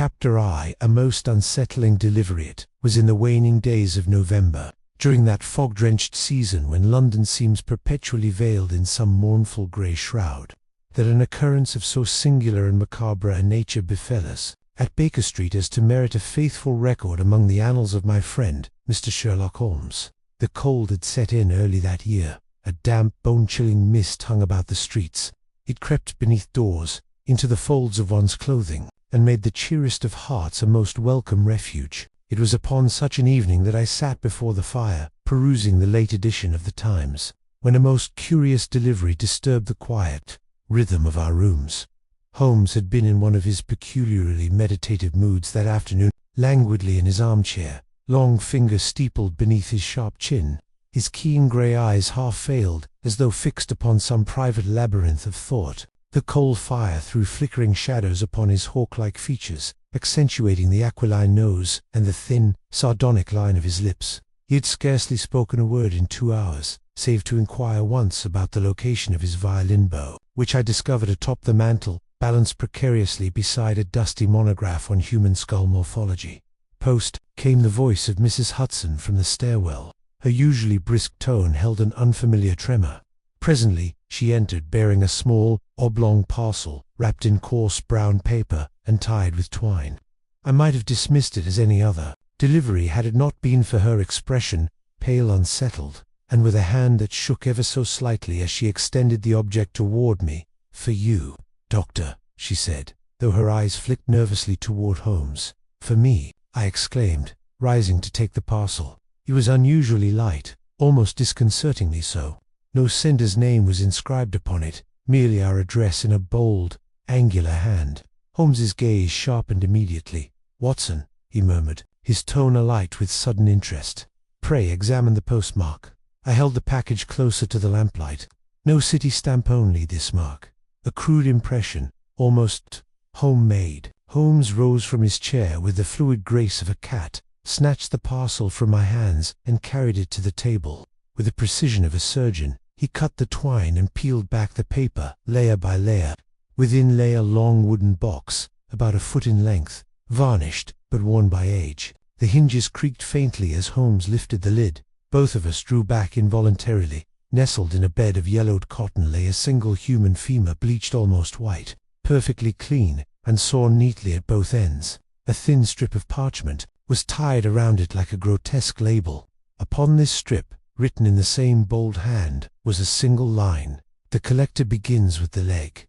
Chapter I, a most unsettling delivery. It was in the waning days of November, during that fog-drenched season when London seems perpetually veiled in some mournful grey shroud, that an occurrence of so singular and macabre a nature befell us at Baker Street as to merit a faithful record among the annals of my friend, Mr. Sherlock Holmes. The cold had set in early that year. A damp, bone-chilling mist hung about the streets. It crept beneath doors, into the folds of one's clothing, and made the cheeriest of hearts a most welcome refuge. It was upon such an evening that I sat before the fire, perusing the late edition of the Times, when a most curious delivery disturbed the quiet rhythm of our rooms. Holmes had been in one of his peculiarly meditative moods that afternoon, languidly in his armchair, long fingers steepled beneath his sharp chin, his keen grey eyes half veiled, as though fixed upon some private labyrinth of thought. The coal fire threw flickering shadows upon his hawk-like features, accentuating the aquiline nose and the thin, sardonic line of his lips. He had scarcely spoken a word in 2 hours, save to inquire once about the location of his violin bow, which I discovered atop the mantel, balanced precariously beside a dusty monograph on human skull morphology. Post came the voice of Mrs. Hudson from the stairwell. Her usually brisk tone held an unfamiliar tremor. Presently she entered, bearing a small, oblong parcel, wrapped in coarse brown paper and tied with twine. I might have dismissed it as any other delivery had it not been for her expression, pale, unsettled, and with a hand that shook ever so slightly as she extended the object toward me. "For you, Doctor," she said, though her eyes flicked nervously toward Holmes. "For me," I exclaimed, rising to take the parcel. It was unusually light, almost disconcertingly so. No sender's name was inscribed upon it, merely our address in a bold, angular hand. Holmes's gaze sharpened immediately. "Watson," he murmured, his tone alight with sudden interest. "Pray examine the postmark." I held the package closer to the lamplight. No city stamp, only this mark. A crude impression, almost homemade. Holmes rose from his chair with the fluid grace of a cat, snatched the parcel from my hands, and carried it to the table. With the precision of a surgeon, he cut the twine and peeled back the paper, layer by layer. Within lay a long wooden box, about a foot in length, varnished, but worn by age. The hinges creaked faintly as Holmes lifted the lid. Both of us drew back involuntarily. Nestled in a bed of yellowed cotton lay a single human femur, bleached almost white, perfectly clean, and sawn neatly at both ends. A thin strip of parchment was tied around it like a grotesque label. Upon this strip, written in the same bold hand, was a single line: "The collector begins with the leg."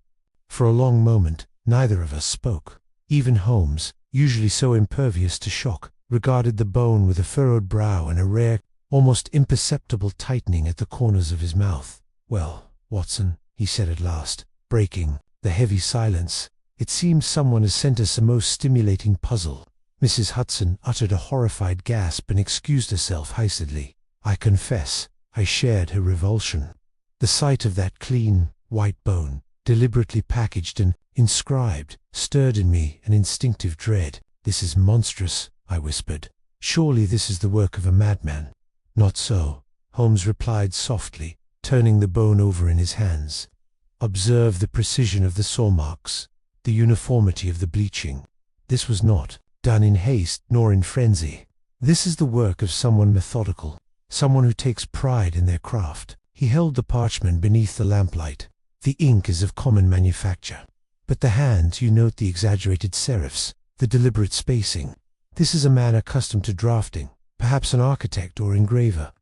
For a long moment, neither of us spoke. Even Holmes, usually so impervious to shock, regarded the bone with a furrowed brow and a rare, almost imperceptible tightening at the corners of his mouth. "Well, Watson," he said at last, breaking the heavy silence, "it seems someone has sent us a most stimulating puzzle." Mrs. Hudson uttered a horrified gasp and excused herself hastily. I confess, I shared her revulsion. The sight of that clean, white bone, deliberately packaged and inscribed, stirred in me an instinctive dread. "This is monstrous," I whispered. "Surely this is the work of a madman." "Not so," Holmes replied softly, turning the bone over in his hands. "Observe the precision of the saw marks, the uniformity of the bleaching. This was not done in haste nor in frenzy. This is the work of someone methodical, someone who takes pride in their craft." He held the parchment beneath the lamplight. "The ink is of common manufacture, but the hands, you note the exaggerated serifs, the deliberate spacing. This is a man accustomed to drafting, perhaps an architect or engraver,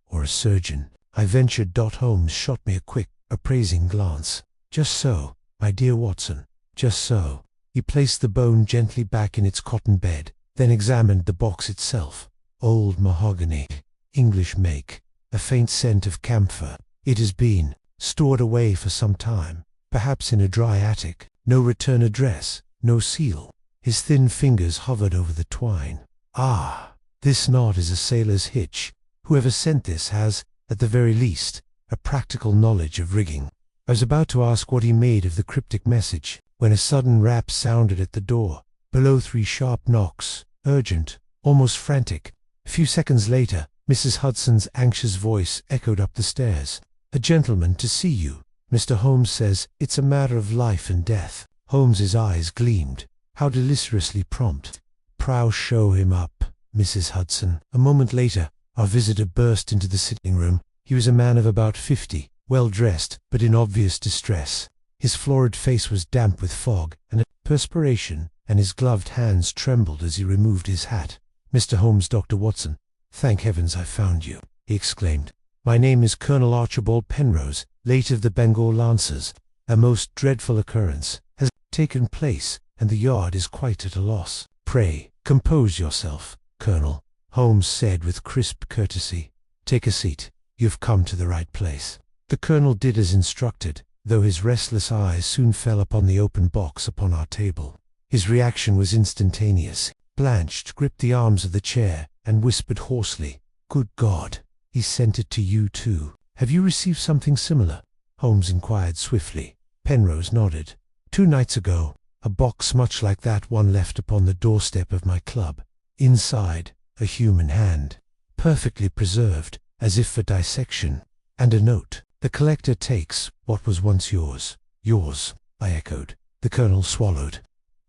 or a surgeon." I ventured. Holmes shot me a quick, appraising glance. "Just so, my dear Watson, just so." He placed the bone gently back in its cotton bed, then examined the box itself. "Old mahogany, English make, a faint scent of camphor. It has been stored away for some time, perhaps in a dry attic. No return address, no seal." His thin fingers hovered over the twine. "Ah, this knot is a sailor's hitch. Whoever sent this has, at the very least, a practical knowledge of rigging." I was about to ask what he made of the cryptic message, when a sudden rap sounded at the door. Below, 3 sharp knocks, urgent, almost frantic. A few seconds later, Mrs. Hudson's anxious voice echoed up the stairs. "A gentleman to see you. Mr. Holmes says it's a matter of life and death." Holmes's eyes gleamed. How deliciously prompt. Prow show him up, Mrs. Hudson. A moment later, our visitor burst into the sitting room. He was a man of about 50, well dressed, but in obvious distress. His florid face was damp with fog and perspiration, and his gloved hands trembled as he removed his hat. "Mr. Holmes, Dr. Watson, thank heavens I've found you," he exclaimed. "My name is Colonel Archibald Penrose, late of the Bengal Lancers. A most dreadful occurrence has taken place, and the yard is quite at a loss." "Pray, compose yourself, Colonel," Holmes said with crisp courtesy. "Take a seat. You've come to the right place." The Colonel did as instructed, though his restless eyes soon fell upon the open box upon our table. His reaction was instantaneous. Blanched gripped the arms of the chair and whispered hoarsely, "Good God, he sent it to you too. Have you received something similar?" Holmes inquired swiftly. Penrose nodded. "2 nights ago, a box much like that one left upon the doorstep of my club. Inside, a human hand, perfectly preserved, as if for dissection, and a note. The collector takes what was once yours." "Yours," I echoed. The Colonel swallowed.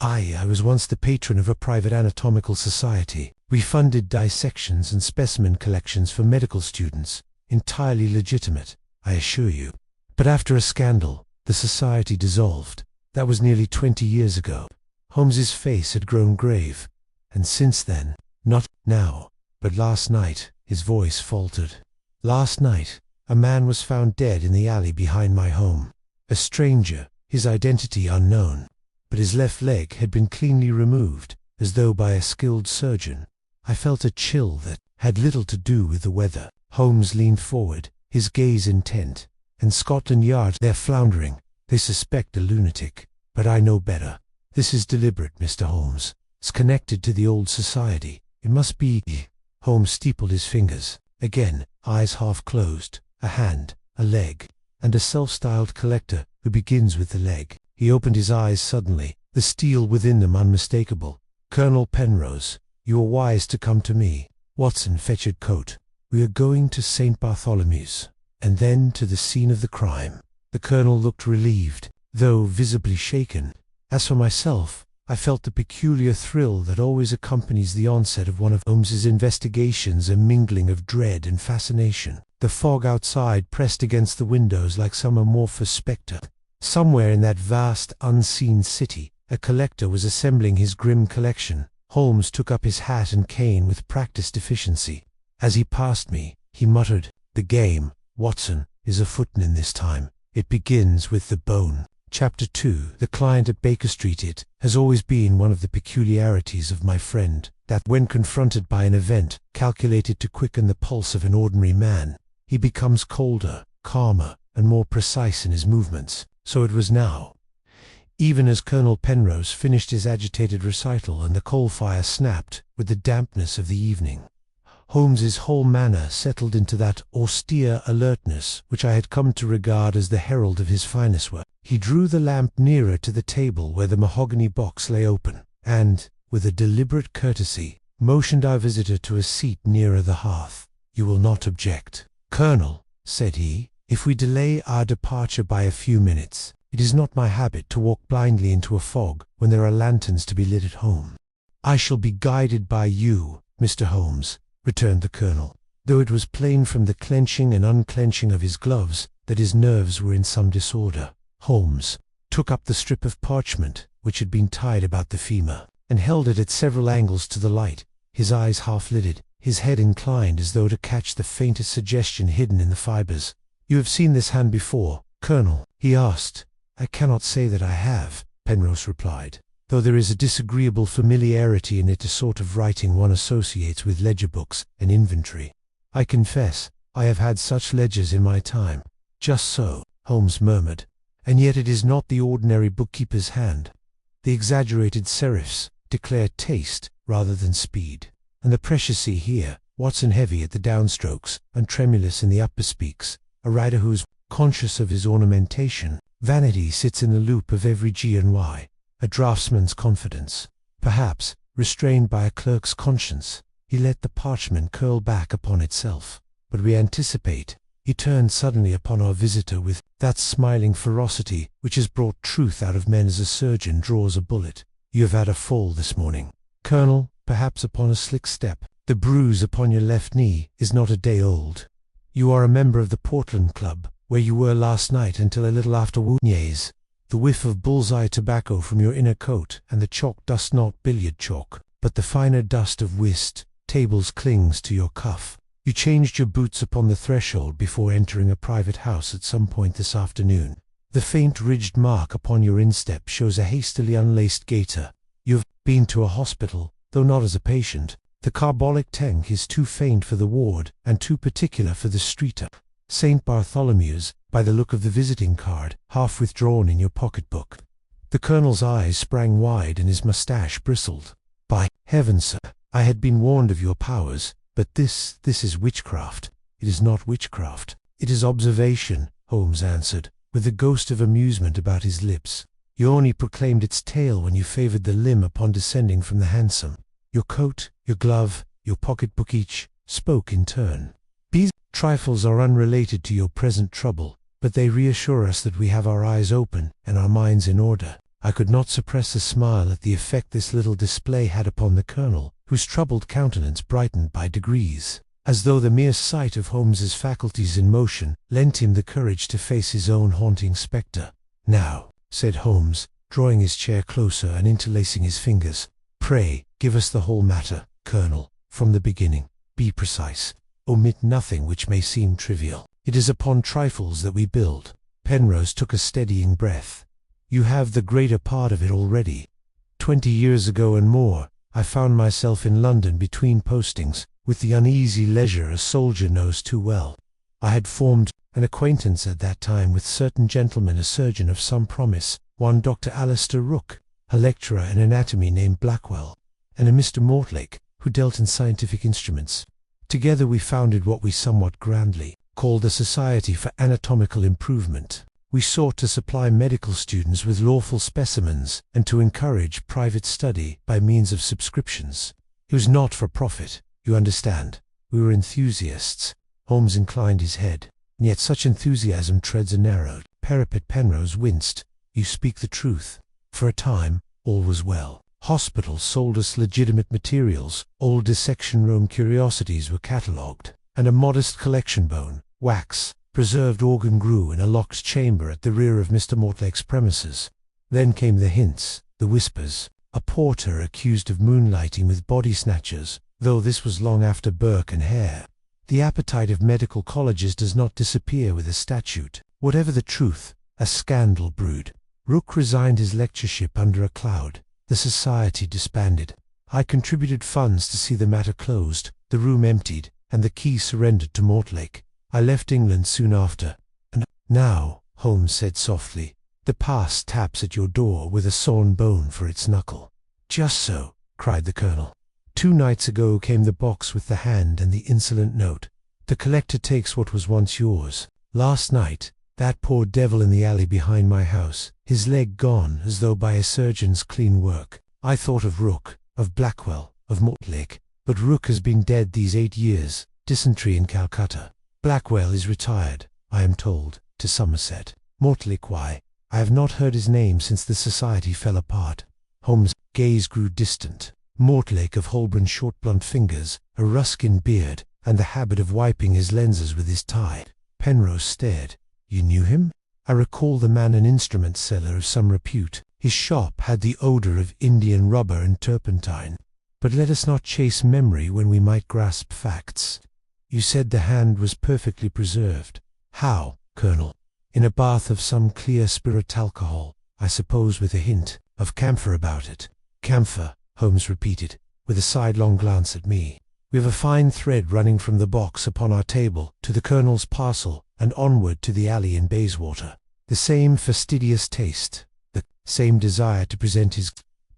I was once the patron of a private anatomical society. We funded dissections and specimen collections for medical students. Entirely legitimate, I assure you. But after a scandal, the society dissolved. That was nearly 20 years ago." Holmes's face had grown grave. "And since then, not now, but last night," his voice faltered. "Last night, a man was found dead in the alley behind my home. A stranger, his identity unknown, but his left leg had been cleanly removed, as though by a skilled surgeon. I felt a chill that had little to do with the weather." Holmes leaned forward, his gaze intent. "And Scotland Yard, they're floundering. They suspect a lunatic, but I know better. This is deliberate, Mr. Holmes. It's connected to the old society. It must be—" Holmes steepled his fingers. Again, eyes half closed, a hand, a leg, and a self-styled collector who begins with the leg. He opened his eyes suddenly, the steel within them unmistakable. "Colonel Penrose, you are wise to come to me. Watson, fetch your coat. We are going to St. Bartholomew's, and then to the scene of the crime." The Colonel looked relieved, though visibly shaken. As for myself, I felt the peculiar thrill that always accompanies the onset of one of Holmes's investigations, a mingling of dread and fascination. The fog outside pressed against the windows like some amorphous spectre. Somewhere in that vast, unseen city, a collector was assembling his grim collection. Holmes took up his hat and cane with practiced efficiency. As he passed me, he muttered, "The game, Watson, is afoot in this time. It begins with the bone." Chapter 2. The client at Baker Street. It has always been one of the peculiarities of my friend, that when confronted by an event calculated to quicken the pulse of an ordinary man, he becomes colder, calmer, and more precise in his movements. So it was now. Even as Colonel Penrose finished his agitated recital and the coal fire snapped with the dampness of the evening, Holmes's whole manner settled into that austere alertness which I had come to regard as the herald of his finest work. He drew the lamp nearer to the table where the mahogany box lay open, and, with a deliberate courtesy, motioned our visitor to a seat nearer the hearth. "You will not object, Colonel," said he, "if we delay our departure by a few minutes. It is not my habit to walk blindly into a fog when there are lanterns to be lit at home." "I shall be guided by you, Mr. Holmes," returned the Colonel, though it was plain from the clenching and unclenching of his gloves that his nerves were in some disorder. Holmes took up the strip of parchment which had been tied about the femur, and held it at several angles to the light, his eyes half-lidded, his head inclined as though to catch the faintest suggestion hidden in the fibers. "You have seen this hand before, Colonel?" he asked. "I cannot say that I have," Penrose replied, "though there is a disagreeable familiarity in it, a sort of writing one associates with ledger books and inventory. I confess I have had such ledgers in my time." "Just so," Holmes murmured, "and yet it is not the ordinary bookkeeper's hand. The exaggerated serifs declare taste rather than speed, and the precious C here, Watson, heavy at the downstrokes and tremulous in the upper speaks, a writer who is conscious of his ornamentation. Vanity sits in the loop of every G and Y, a draftsman's confidence. Perhaps, restrained by a clerk's conscience, he let the parchment curl back upon itself. But we anticipate." He turned suddenly upon our visitor with that smiling ferocity which has brought truth out of men as a surgeon draws a bullet. You have had a fall this morning, Colonel, perhaps upon a slick step. The bruise upon your left knee is not a day old. You are a member of the Portland Club, where you were last night until a little after Whodunit. The whiff of bullseye tobacco from your inner coat and the chalk dust not billiard chalk, but the finer dust of whist tables clings to your cuff. You changed your boots upon the threshold before entering a private house at some point this afternoon. The faint ridged mark upon your instep shows a hastily unlaced gaiter. You have been to a hospital, though not as a patient. The carbolic tank is too faint for the ward and too particular for the streeter. St. Bartholomew's, by the look of the visiting card, half withdrawn in your pocketbook. The Colonel's eyes sprang wide and his moustache bristled. By heaven, sir, I had been warned of your powers, but this is witchcraft. It is not witchcraft. It is observation, Holmes answered, with the ghost of amusement about his lips. You only proclaimed its tale when you favoured the limb upon descending from the hansom. Your coat, your glove, your pocketbook each spoke in turn. These trifles are unrelated to your present trouble, but they reassure us that we have our eyes open and our minds in order. I could not suppress a smile at the effect this little display had upon the Colonel, whose troubled countenance brightened by degrees, as though the mere sight of Holmes's faculties in motion lent him the courage to face his own haunting spectre. "Now," said Holmes, drawing his chair closer and interlacing his fingers, "pray, give us the whole matter, Colonel, from the beginning. Be precise. Omit nothing which may seem trivial. It is upon trifles that we build." Penrose took a steadying breath. "You have the greater part of it already. 20 years ago and more, I found myself in London between postings, with the uneasy leisure a soldier knows too well. I had formed an acquaintance at that time with certain gentlemen, a surgeon of some promise, one Dr. Alistair Rooke, a lecturer in anatomy named Blackwell, and a Mr. Mortlake, who dealt in scientific instruments. Together we founded what we somewhat grandly called the Society for Anatomical Improvement. We sought to supply medical students with lawful specimens and to encourage private study by means of subscriptions. It was not for profit, you understand. We were enthusiasts." Holmes inclined his head. "And yet such enthusiasm treads a narrow parapet." Penrose winced. "You speak the truth. For a time, all was well. Hospitals sold us legitimate materials, old dissection room curiosities were catalogued, and a modest collection bone, wax, preserved organ grew in a locked chamber at the rear of Mr. Mortlake's premises. Then came the hints, the whispers, a porter accused of moonlighting with body snatchers, though this was long after Burke and Hare. The appetite of medical colleges does not disappear with a statute. Whatever the truth, a scandal brewed. Rooke resigned his lectureship under a cloud. The society disbanded. I contributed funds to see the matter closed, the room emptied, and the key surrendered to Mortlake. I left England soon after. And now," Holmes said softly, "the past taps at your door with a sawn bone for its knuckle." "Just so," cried the Colonel. 2 nights ago came the box with the hand and the insolent note. The collector takes what was once yours. Last night, that poor devil in the alley behind my house, his leg gone as though by a surgeon's clean work. I thought of Rooke, of Blackwell, of Mortlake, but Rooke has been dead these 8 years, dysentery in Calcutta. Blackwell is retired, I am told, to Somerset. Mortlake, why, I have not heard his name since the society fell apart." Holmes' gaze grew distant. Mortlake of Holborn short blunt fingers, a Ruskin beard, and the habit of wiping his lenses with his tie. Penrose stared. "You knew him?" "I recall the man, an instrument seller of some repute. His shop had the odour of Indian rubber and turpentine. But let us not chase memory when we might grasp facts. You said the hand was perfectly preserved. How, Colonel?" "In a bath of some clear spirit alcohol, I suppose with a hint of camphor about it." "Camphor," Holmes repeated, with a sidelong glance at me. "We have a fine thread running from the box upon our table to the Colonel's parcel and onward to the alley in Bayswater. The same fastidious taste, the same desire to present his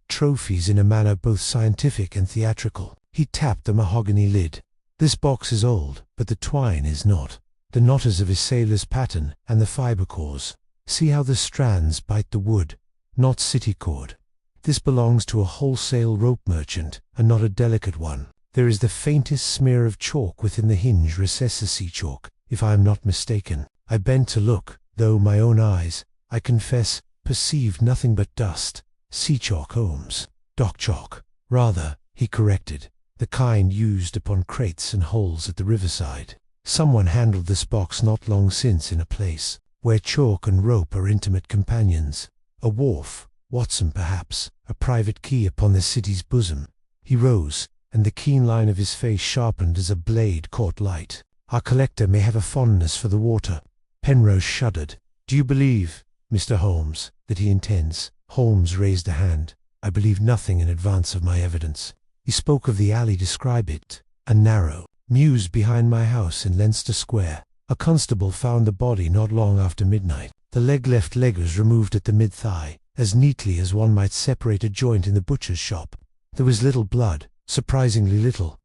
trophies in a manner both scientific and theatrical." He tapped the mahogany lid. "This box is old, but the twine is not. The knot is of a sailor's pattern, and the fibre cores. See how the strands bite the wood, not city cord. This belongs to a wholesale rope merchant, and not a delicate one. There is the faintest smear of chalk within the hinge recesses, sea chalk, if I am not mistaken. I bent to look, though my own eyes, I confess, perceived nothing but dust. Sea chalk, Holmes. Dock chalk. Rather, he corrected. The kind used upon crates and holes at the riverside. Someone handled this box not long since in a place where chalk and rope are intimate companions. A wharf, Watson perhaps, a private key upon the city's bosom. He rose, and the keen line of his face sharpened as a blade caught light. Our collector may have a fondness for the water. Penrose shuddered. Do you believe, Mr. Holmes, that he intends? Holmes raised a hand. I believe nothing in advance of my evidence. He spoke of the alley. Describe it. A narrow mews behind my house in Leinster Square. A constable found the body not long after midnight. The left leg was removed at the mid-thigh, as neatly as one might separate a joint in the butcher's shop. There was little blood, surprisingly little.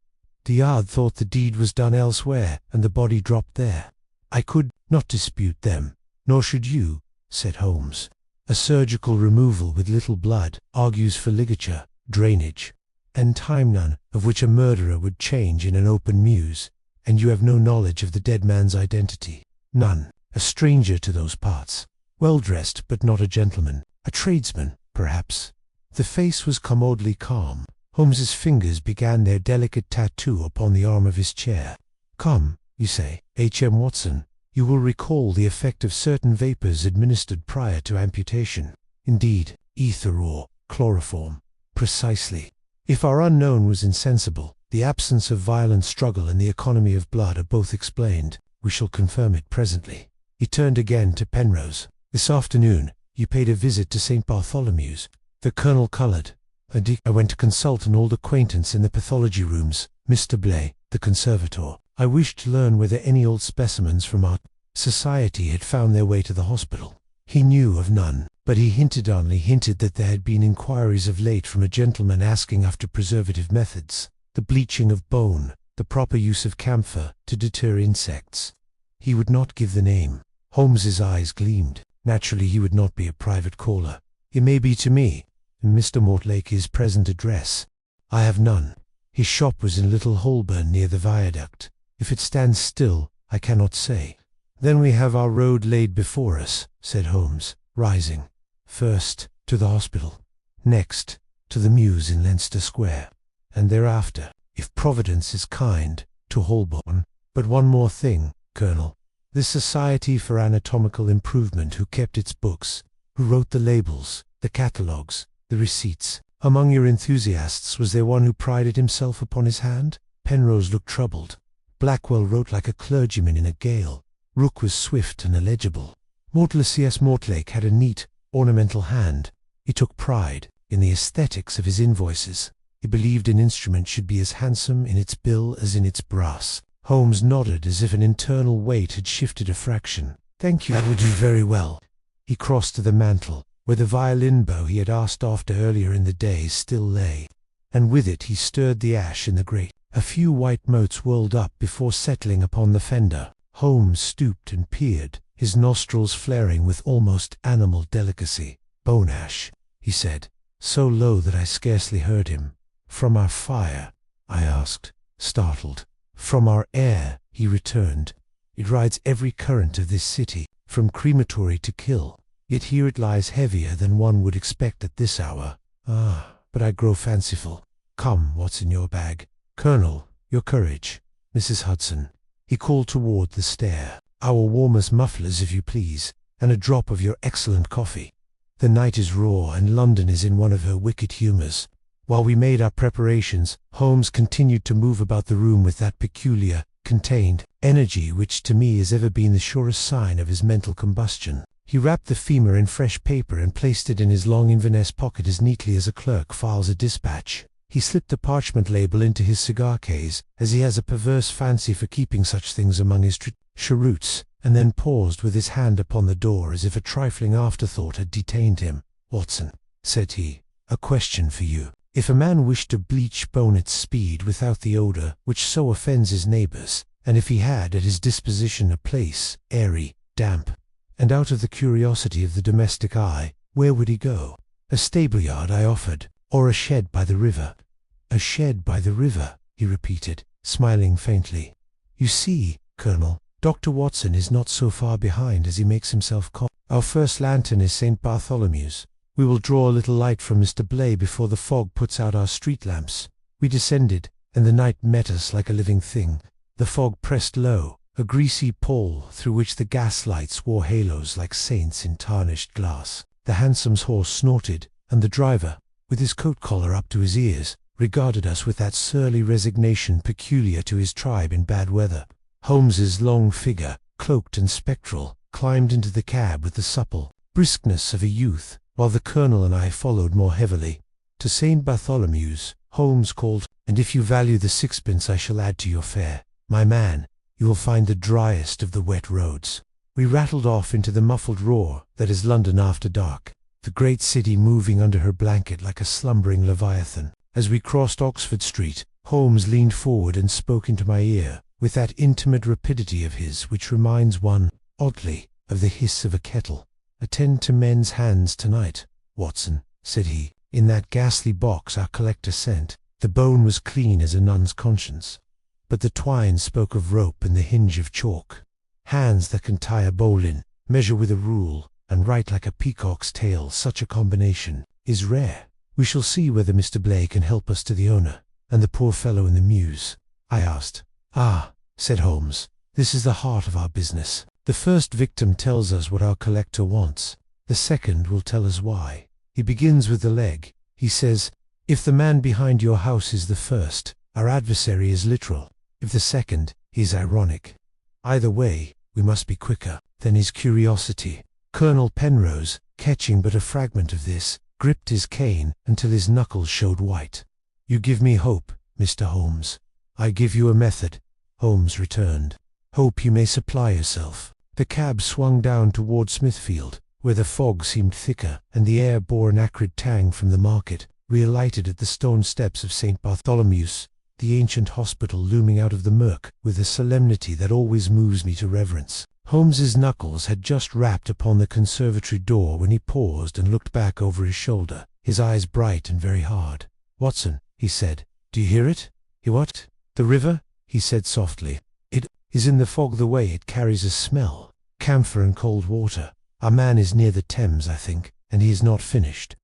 The yard thought the deed was done elsewhere, and the body dropped there. I could not dispute them, nor should you, said Holmes. A surgical removal with little blood argues for ligature, drainage, and time, none of which a murderer would change in an open mews, and you have no knowledge of the dead man's identity. None. A stranger to those parts. Well-dressed, but not a gentleman. A tradesman, perhaps. The face was commodely calm. Holmes's fingers began their delicate tattoo upon the arm of his chair. Come, you say, H.M. Watson. You will recall the effect of certain vapors administered prior to amputation. Indeed, ether or chloroform. Precisely. If our unknown was insensible, the absence of violent struggle and the economy of blood are both explained. We shall confirm it presently. He turned again to Penrose. This afternoon, you paid a visit to St. Bartholomew's. The Colonel coloured. I went to consult an old acquaintance in the pathology rooms, Mr. Blay, the conservator. I wished to learn whether any old specimens from our society had found their way to the hospital. He knew of none, but he hinted that there had been inquiries of late from a gentleman asking after preservative methods, the bleaching of bone, the proper use of camphor to deter insects. He would not give the name. Holmes's eyes gleamed. Naturally he would not be a private caller. It may be to me, and Mr. Mortlake's present address. I have none. His shop was in Little Holborn near the viaduct. If it stands still, I cannot say. Then we have our road laid before us, said Holmes, rising. First, to the hospital. Next, to the mews in Leinster Square. And thereafter, if Providence is kind, to Holborn. But one more thing, Colonel. This Society for Anatomical Improvement, who kept its books, who wrote the labels, the catalogues, the receipts. Among your enthusiasts, was there one who prided himself upon his hand? Penrose looked troubled. Blackwell wrote like a clergyman in a gale. Rooke was swift and illegible. Mortlake had a neat, ornamental hand. He took pride in the aesthetics of his invoices. He believed an instrument should be as handsome in its bill as in its brass. Holmes nodded as if an internal weight had shifted a fraction. Thank you, that will do very well. He crossed to the mantel, where the violin bow he had asked after earlier in the day still lay, and with it he stirred the ash in the grate. A few white motes whirled up before settling upon the fender. Holmes stooped and peered, his nostrils flaring with almost animal delicacy. Bone ash, he said, so low that I scarcely heard him. From our fire? I asked, startled. From our air, he returned. It rides every current of this city, from crematory to kill. Yet here it lies heavier than one would expect at this hour. Ah, but I grow fanciful. Come, what's in your bag? Colonel, your courage. Mrs. Hudson. He called toward the stair. Our warmest mufflers, if you please, and a drop of your excellent coffee. The night is raw, and London is in one of her wicked humours. While we made our preparations, Holmes continued to move about the room with that peculiar, contained energy which to me has ever been the surest sign of his mental combustion. He wrapped the femur in fresh paper and placed it in his long Inverness pocket as neatly as a clerk files a dispatch. He slipped the parchment label into his cigar case, as he has a perverse fancy for keeping such things among his cheroots, and then paused with his hand upon the door as if a trifling afterthought had detained him. Watson, said he, a question for you. If a man wished to bleach bone at speed without the odour which so offends his neighbours, and if he had at his disposition a place, airy, damp, and out of the curiosity of the domestic eye, where would he go? A stable-yard, I offered, or a shed by the river. A shed by the river, he repeated, smiling faintly. You see, Colonel, Dr. Watson is not so far behind as he makes himself call. Our first lantern is St. Bartholomew's. We will draw a little light from Mr. Blay before the fog puts out our street lamps." We descended, and the night met us like a living thing. The fog pressed low, a greasy pall through which the gaslights wore halos like saints in tarnished glass. The hansome's horse snorted, and the driver, with his coat collar up to his ears, regarded us with that surly resignation peculiar to his tribe in bad weather. Holmes's long figure, cloaked and spectral, climbed into the cab with the supple briskness of a youth, while the Colonel and I followed more heavily. "To St. Bartholomew's," Holmes called, "and if you value the sixpence I shall add to your fare. My man, you will find the driest of the wet roads." We rattled off into the muffled roar that is London after dark, the great city moving under her blanket like a slumbering leviathan. As we crossed Oxford Street, Holmes leaned forward and spoke into my ear, with that intimate rapidity of his which reminds one, oddly, of the hiss of a kettle. "Attend to men's hands tonight, Watson," said he. "In that ghastly box our collector sent, the bone was clean as a nun's conscience, but the twine spoke of rope and the hinge of chalk. Hands that can tie a bowline, measure with a rule, and write like a peacock's tail, such a combination is rare. We shall see whether Mr. Blay can help us to the owner, and the poor fellow in the mews." I asked. "Ah," said Holmes, "this is the heart of our business. The first victim tells us what our collector wants. The second will tell us why. He begins with the leg. He says, 'If the man behind your house is the first, our adversary is literal. If the second, he is ironic. Either way, we must be quicker.' Then his curiosity." Colonel Penrose, catching but a fragment of this, gripped his cane until his knuckles showed white. "You give me hope, Mr. Holmes." "I give you a method," Holmes returned. "Hope you may supply yourself." The cab swung down toward Smithfield, where the fog seemed thicker, and the air bore an acrid tang from the market. We alighted at the stone steps of St. Bartholomew's, the ancient hospital looming out of the murk with a solemnity that always moves me to reverence. Holmes's knuckles had just rapped upon the conservatory door when he paused and looked back over his shoulder, his eyes bright and very hard. "Watson," he said, "do you hear it?" "What?" "The river," he said softly. "It is in the fog the way it carries a smell. Camphor and cold water. Our man is near the Thames, I think, and he is not finished.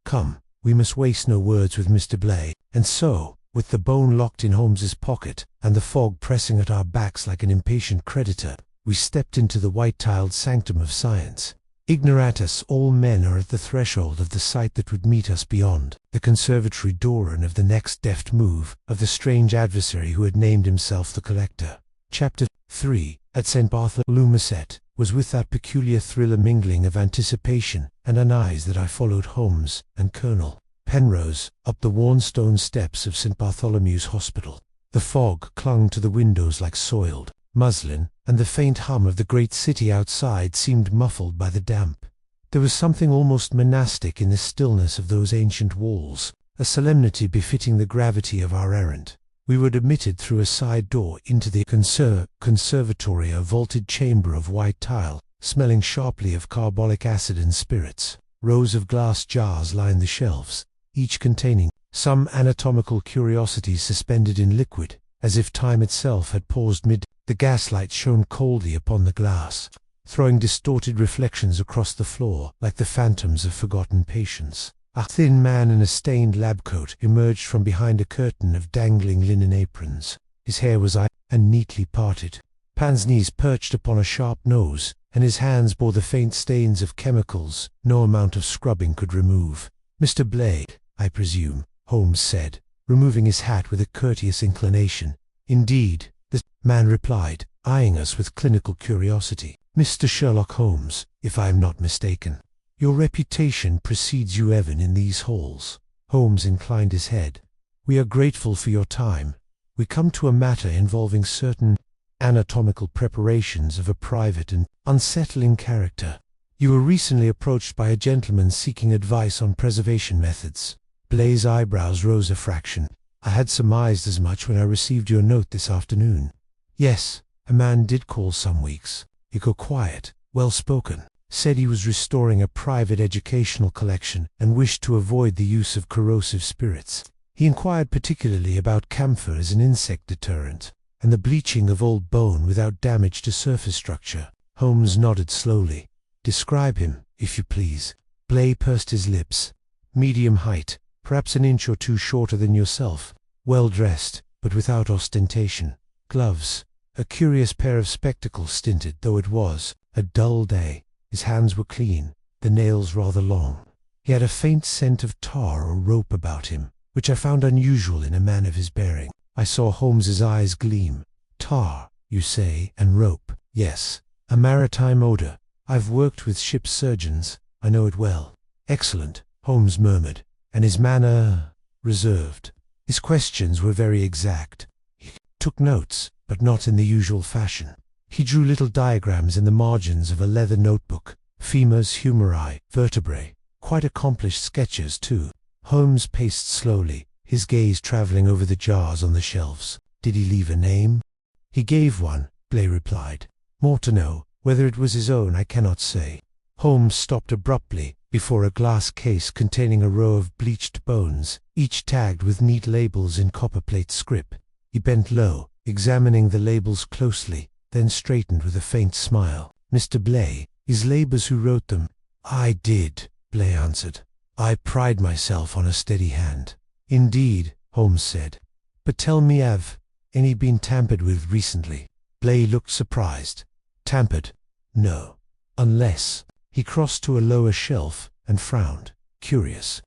Come, we must waste no words with Mr. Blay." And so, with the bone locked in Holmes's pocket, and the fog pressing at our backs like an impatient creditor, we stepped into the white-tiled sanctum of science. Ignoratus, all men are at the threshold of the sight that would meet us beyond the conservatory door and of the next deft move of the strange adversary who had named himself the collector. Chapter 3, at St. Bartholomew's, was with that peculiar thrill a mingling of anticipation and unease that I followed Holmes and Colonel Penrose up the worn stone steps of St. Bartholomew's Hospital. The fog clung to the windows like soiled muslin, and the faint hum of the great city outside seemed muffled by the damp. There was something almost monastic in the stillness of those ancient walls, a solemnity befitting the gravity of our errand. We were admitted through a side door into the conservatory, a vaulted chamber of white tile, smelling sharply of carbolic acid and spirits. Rows of glass jars lined the shelves, each containing some anatomical curiosity suspended in liquid, as if time itself had paused mid. The gaslight shone coldly upon the glass, throwing distorted reflections across the floor like the phantoms of forgotten patients. A thin man in a stained lab coat emerged from behind a curtain of dangling linen aprons. His hair was iron and neatly parted. Pince-nez perched upon a sharp nose, and his hands bore the faint stains of chemicals no amount of scrubbing could remove. "Mr. Blay, I presume," Holmes said, removing his hat with a courteous inclination. "Indeed," the man replied, eyeing us with clinical curiosity. "Mr. Sherlock Holmes, if I am not mistaken. Your reputation precedes you even in these halls." Holmes inclined his head. "We are grateful for your time. We come to a matter involving certain anatomical preparations of a private and unsettling character. You were recently approached by a gentleman seeking advice on preservation methods." Blay's eyebrows rose a fraction. "I had surmised as much when I received your note this afternoon." "Yes, a man did call some weeks ago, quiet, well-spoken. Said he was restoring a private educational collection and wished to avoid the use of corrosive spirits. He inquired particularly about camphor as an insect deterrent, and the bleaching of old bone without damage to surface structure." Holmes nodded slowly. "Describe him, if you please." Blay pursed his lips. Medium height, perhaps an inch or two shorter than yourself. Well dressed, but without ostentation. Gloves. A curious pair of spectacles stinted, though it was a dull day. His hands were clean, the nails rather long. He had a faint scent of tar or rope about him, which I found unusual in a man of his bearing. I saw Holmes's eyes gleam. Tar, you say, and rope. Yes, a maritime odor. I've worked with ship surgeons. I know it well. Excellent, Holmes murmured, and his manner reserved. His questions were very exact. He took notes, but not in the usual fashion. He drew little diagrams in the margins of a leather notebook. Femurs, humeri, vertebrae. Quite accomplished sketches, too. Holmes paced slowly, his gaze travelling over the jars on the shelves. Did he leave a name? He gave one, Blay replied. More to know. Whether it was his own I cannot say. Holmes stopped abruptly before a glass case containing a row of bleached bones, each tagged with neat labels in copperplate script. He bent low, examining the labels closely, then straightened with a faint smile. Mr. Blay, his labours who wrote them? I did, Blay answered. I pride myself on a steady hand. Indeed, Holmes said. But tell me, have any been tampered with recently? Blay looked surprised. Tampered? No. Unless. He crossed to a lower shelf and frowned. Curious.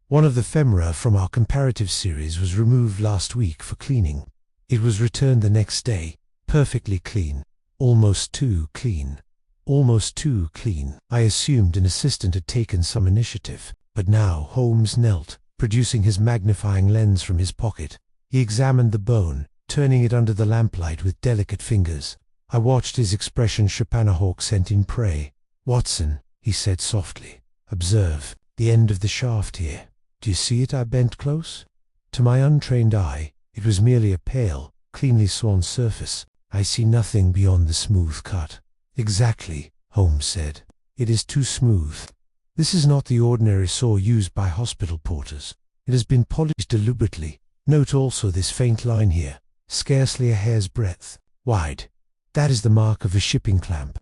One of the femora from our comparative series was removed last week for cleaning. It was returned the next day, perfectly clean. Almost too clean. Almost too clean. I assumed an assistant had taken some initiative, but now Holmes knelt, producing his magnifying lens from his pocket. He examined the bone, turning it under the lamplight with delicate fingers. I watched his expression Chopin a hawk sent in prey. Watson, he said softly, observe the end of the shaft here. Do you see it? I bent close. To my untrained eye, it was merely a pale, cleanly sawn surface. I see nothing beyond the smooth cut. Exactly, Holmes said. It is too smooth. This is not the ordinary saw used by hospital porters. It has been polished deliberately. Note also this faint line here, scarcely a hair's breadth wide. That is the mark of a shipping clamp.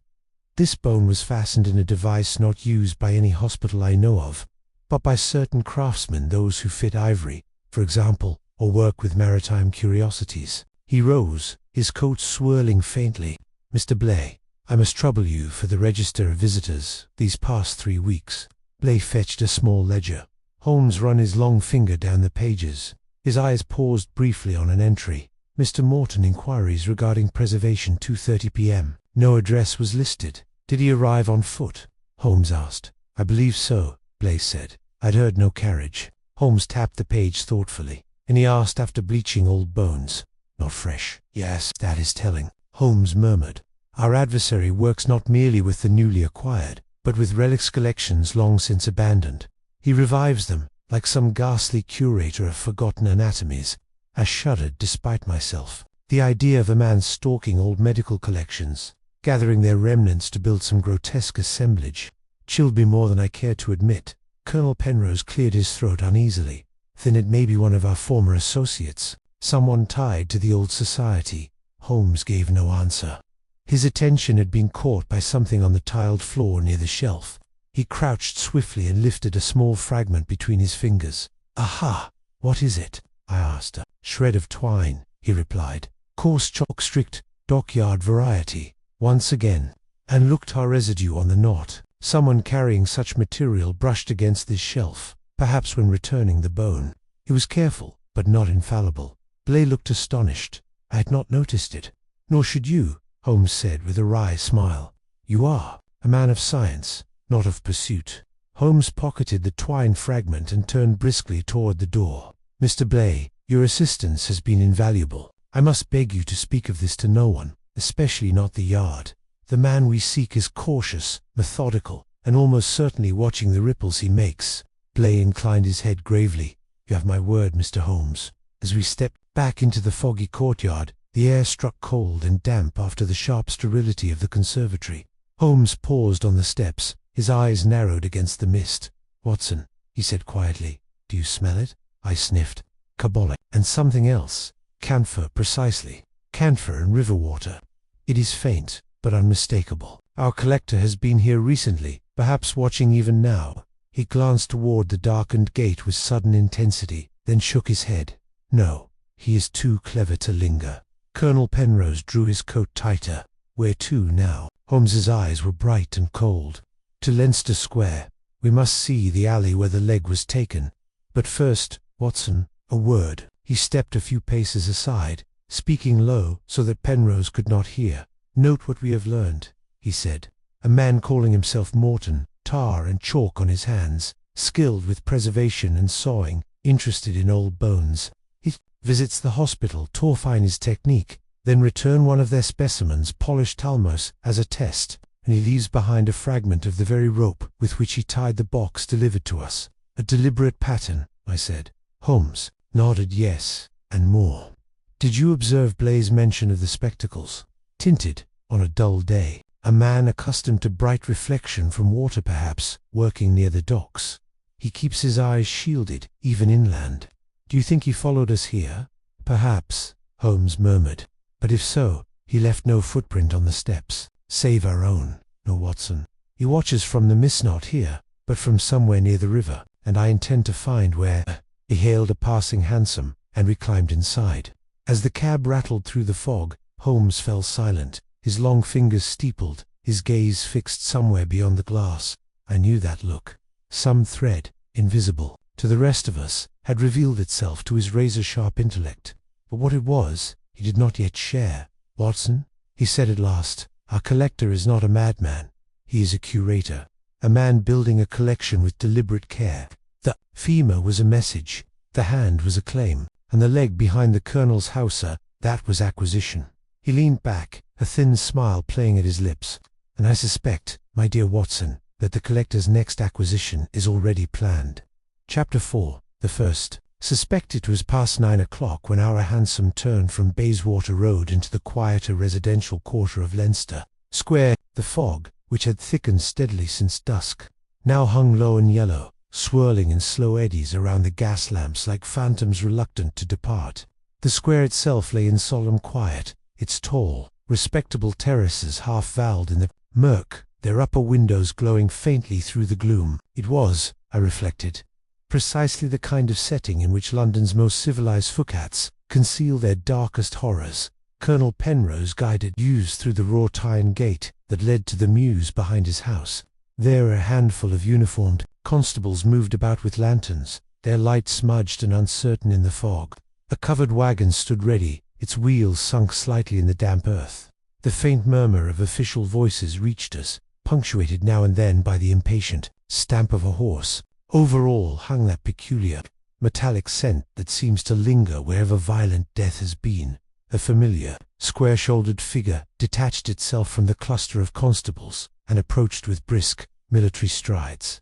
This bone was fastened in a device not used by any hospital I know of, but by certain craftsmen, those who fit ivory, for example, or work with maritime curiosities. He rose, his coat swirling faintly. Mr. Blay, I must trouble you for the register of visitors these past 3 weeks. Blay fetched a small ledger. Holmes ran his long finger down the pages. His eyes paused briefly on an entry. Mr. Morton inquiries regarding preservation 2:30 p.m. No address was listed. Did he arrive on foot? Holmes asked. I believe so, Blay said. I'd heard no carriage. Holmes tapped the page thoughtfully, and he asked after bleaching old bones. Not fresh. Yes, that is telling, Holmes murmured. Our adversary works not merely with the newly acquired, but with relics collections long since abandoned. He revives them, like some ghastly curator of forgotten anatomies. I shuddered despite myself. The idea of a man stalking old medical collections, gathering their remnants to build some grotesque assemblage, chilled me more than I cared to admit. Colonel Penrose cleared his throat uneasily. Then it may be one of our former associates, someone tied to the old society. Holmes gave no answer. His attention had been caught by something on the tiled floor near the shelf. He crouched swiftly and lifted a small fragment between his fingers. Aha! What is it? I asked. A shred of twine, he replied. Coarse chalk, strict, dockyard variety. Once again, and looked our residue on the knot. Someone carrying such material brushed against this shelf, perhaps when returning the bone. He was careful, but not infallible. Blay looked astonished. I had not noticed it. Nor should you, Holmes said with a wry smile. You are a man of science, not of pursuit. Holmes pocketed the twine fragment and turned briskly toward the door. Mr. Blay, your assistance has been invaluable. I must beg you to speak of this to no one, especially not the yard. The man we seek is cautious, methodical, and almost certainly watching the ripples he makes. Blay inclined his head gravely. You have my word, Mr. Holmes. As we stepped back into the foggy courtyard, the air struck cold and damp after the sharp sterility of the conservatory. Holmes paused on the steps, his eyes narrowed against the mist. Watson, he said quietly, do you smell it? I sniffed. Carbolic. And something else. Camphor, precisely. Camphor and river water. It is faint, but unmistakable. Our collector has been here recently, perhaps watching even now. He glanced toward the darkened gate with sudden intensity, then shook his head. No, he is too clever to linger. Colonel Penrose drew his coat tighter. Where to now? Holmes's eyes were bright and cold. To Leinster Square. We must see the alley where the leg was taken. But first, Watson, a word. He stepped a few paces aside, speaking low so that Penrose could not hear. Note what we have learned, he said. A man calling himself Morton, tar and chalk on his hands, skilled with preservation and sawing, interested in old bones. He visits the hospital to refine his technique, then return one of their specimens, polished almos, as a test, and he leaves behind a fragment of the very rope with which he tied the box delivered to us. A deliberate pattern, I said. Holmes nodded yes, and more. Did you observe Blaise' mention of the spectacles? Tinted, on a dull day. A man accustomed to bright reflection from water perhaps, working near the docks. He keeps his eyes shielded, even inland. Do you think he followed us here? Perhaps, Holmes murmured. But if so, he left no footprint on the steps, save our own. No, Watson. He watches from the mist, not here, but from somewhere near the river, and I intend to find where. He hailed a passing hansom, and we climbed inside. As the cab rattled through the fog, Holmes fell silent, his long fingers steepled, his gaze fixed somewhere beyond the glass. I knew that look. Some thread, invisible to the rest of us, had revealed itself to his razor-sharp intellect. But what it was, he did not yet share. Watson, he said at last, our collector is not a madman. He is a curator, a man building a collection with deliberate care. The femur was a message, the hand was a claim, and the leg behind the colonel's howser, that was acquisition. He leaned back, a thin smile playing at his lips. And I suspect, my dear Watson, that the collector's next acquisition is already planned. Chapter 4. The first. Suspect it was past 9 o'clock when our hansom turned from Bayswater Road into the quieter residential quarter of Leinster Square. The fog, which had thickened steadily since dusk, now hung low and yellow, swirling in slow eddies around the gas lamps like phantoms reluctant to depart. The square itself lay in solemn quiet, its tall, respectable terraces half-valved in the murk, their upper windows glowing faintly through the gloom. It was, I reflected, precisely the kind of setting in which London's most civilized footcats conceal their darkest horrors. Colonel Penrose guided views through the wrought iron gate that led to the mews behind his house. There a handful of uniformed constables moved about with lanterns, their light smudged and uncertain in the fog. A covered wagon stood ready, its wheels sunk slightly in the damp earth. The faint murmur of official voices reached us, punctuated now and then by the impatient stamp of a horse. Over all hung that peculiar, metallic scent that seems to linger wherever violent death has been. A familiar, square-shouldered figure detached itself from the cluster of constables and approached with brisk, military strides.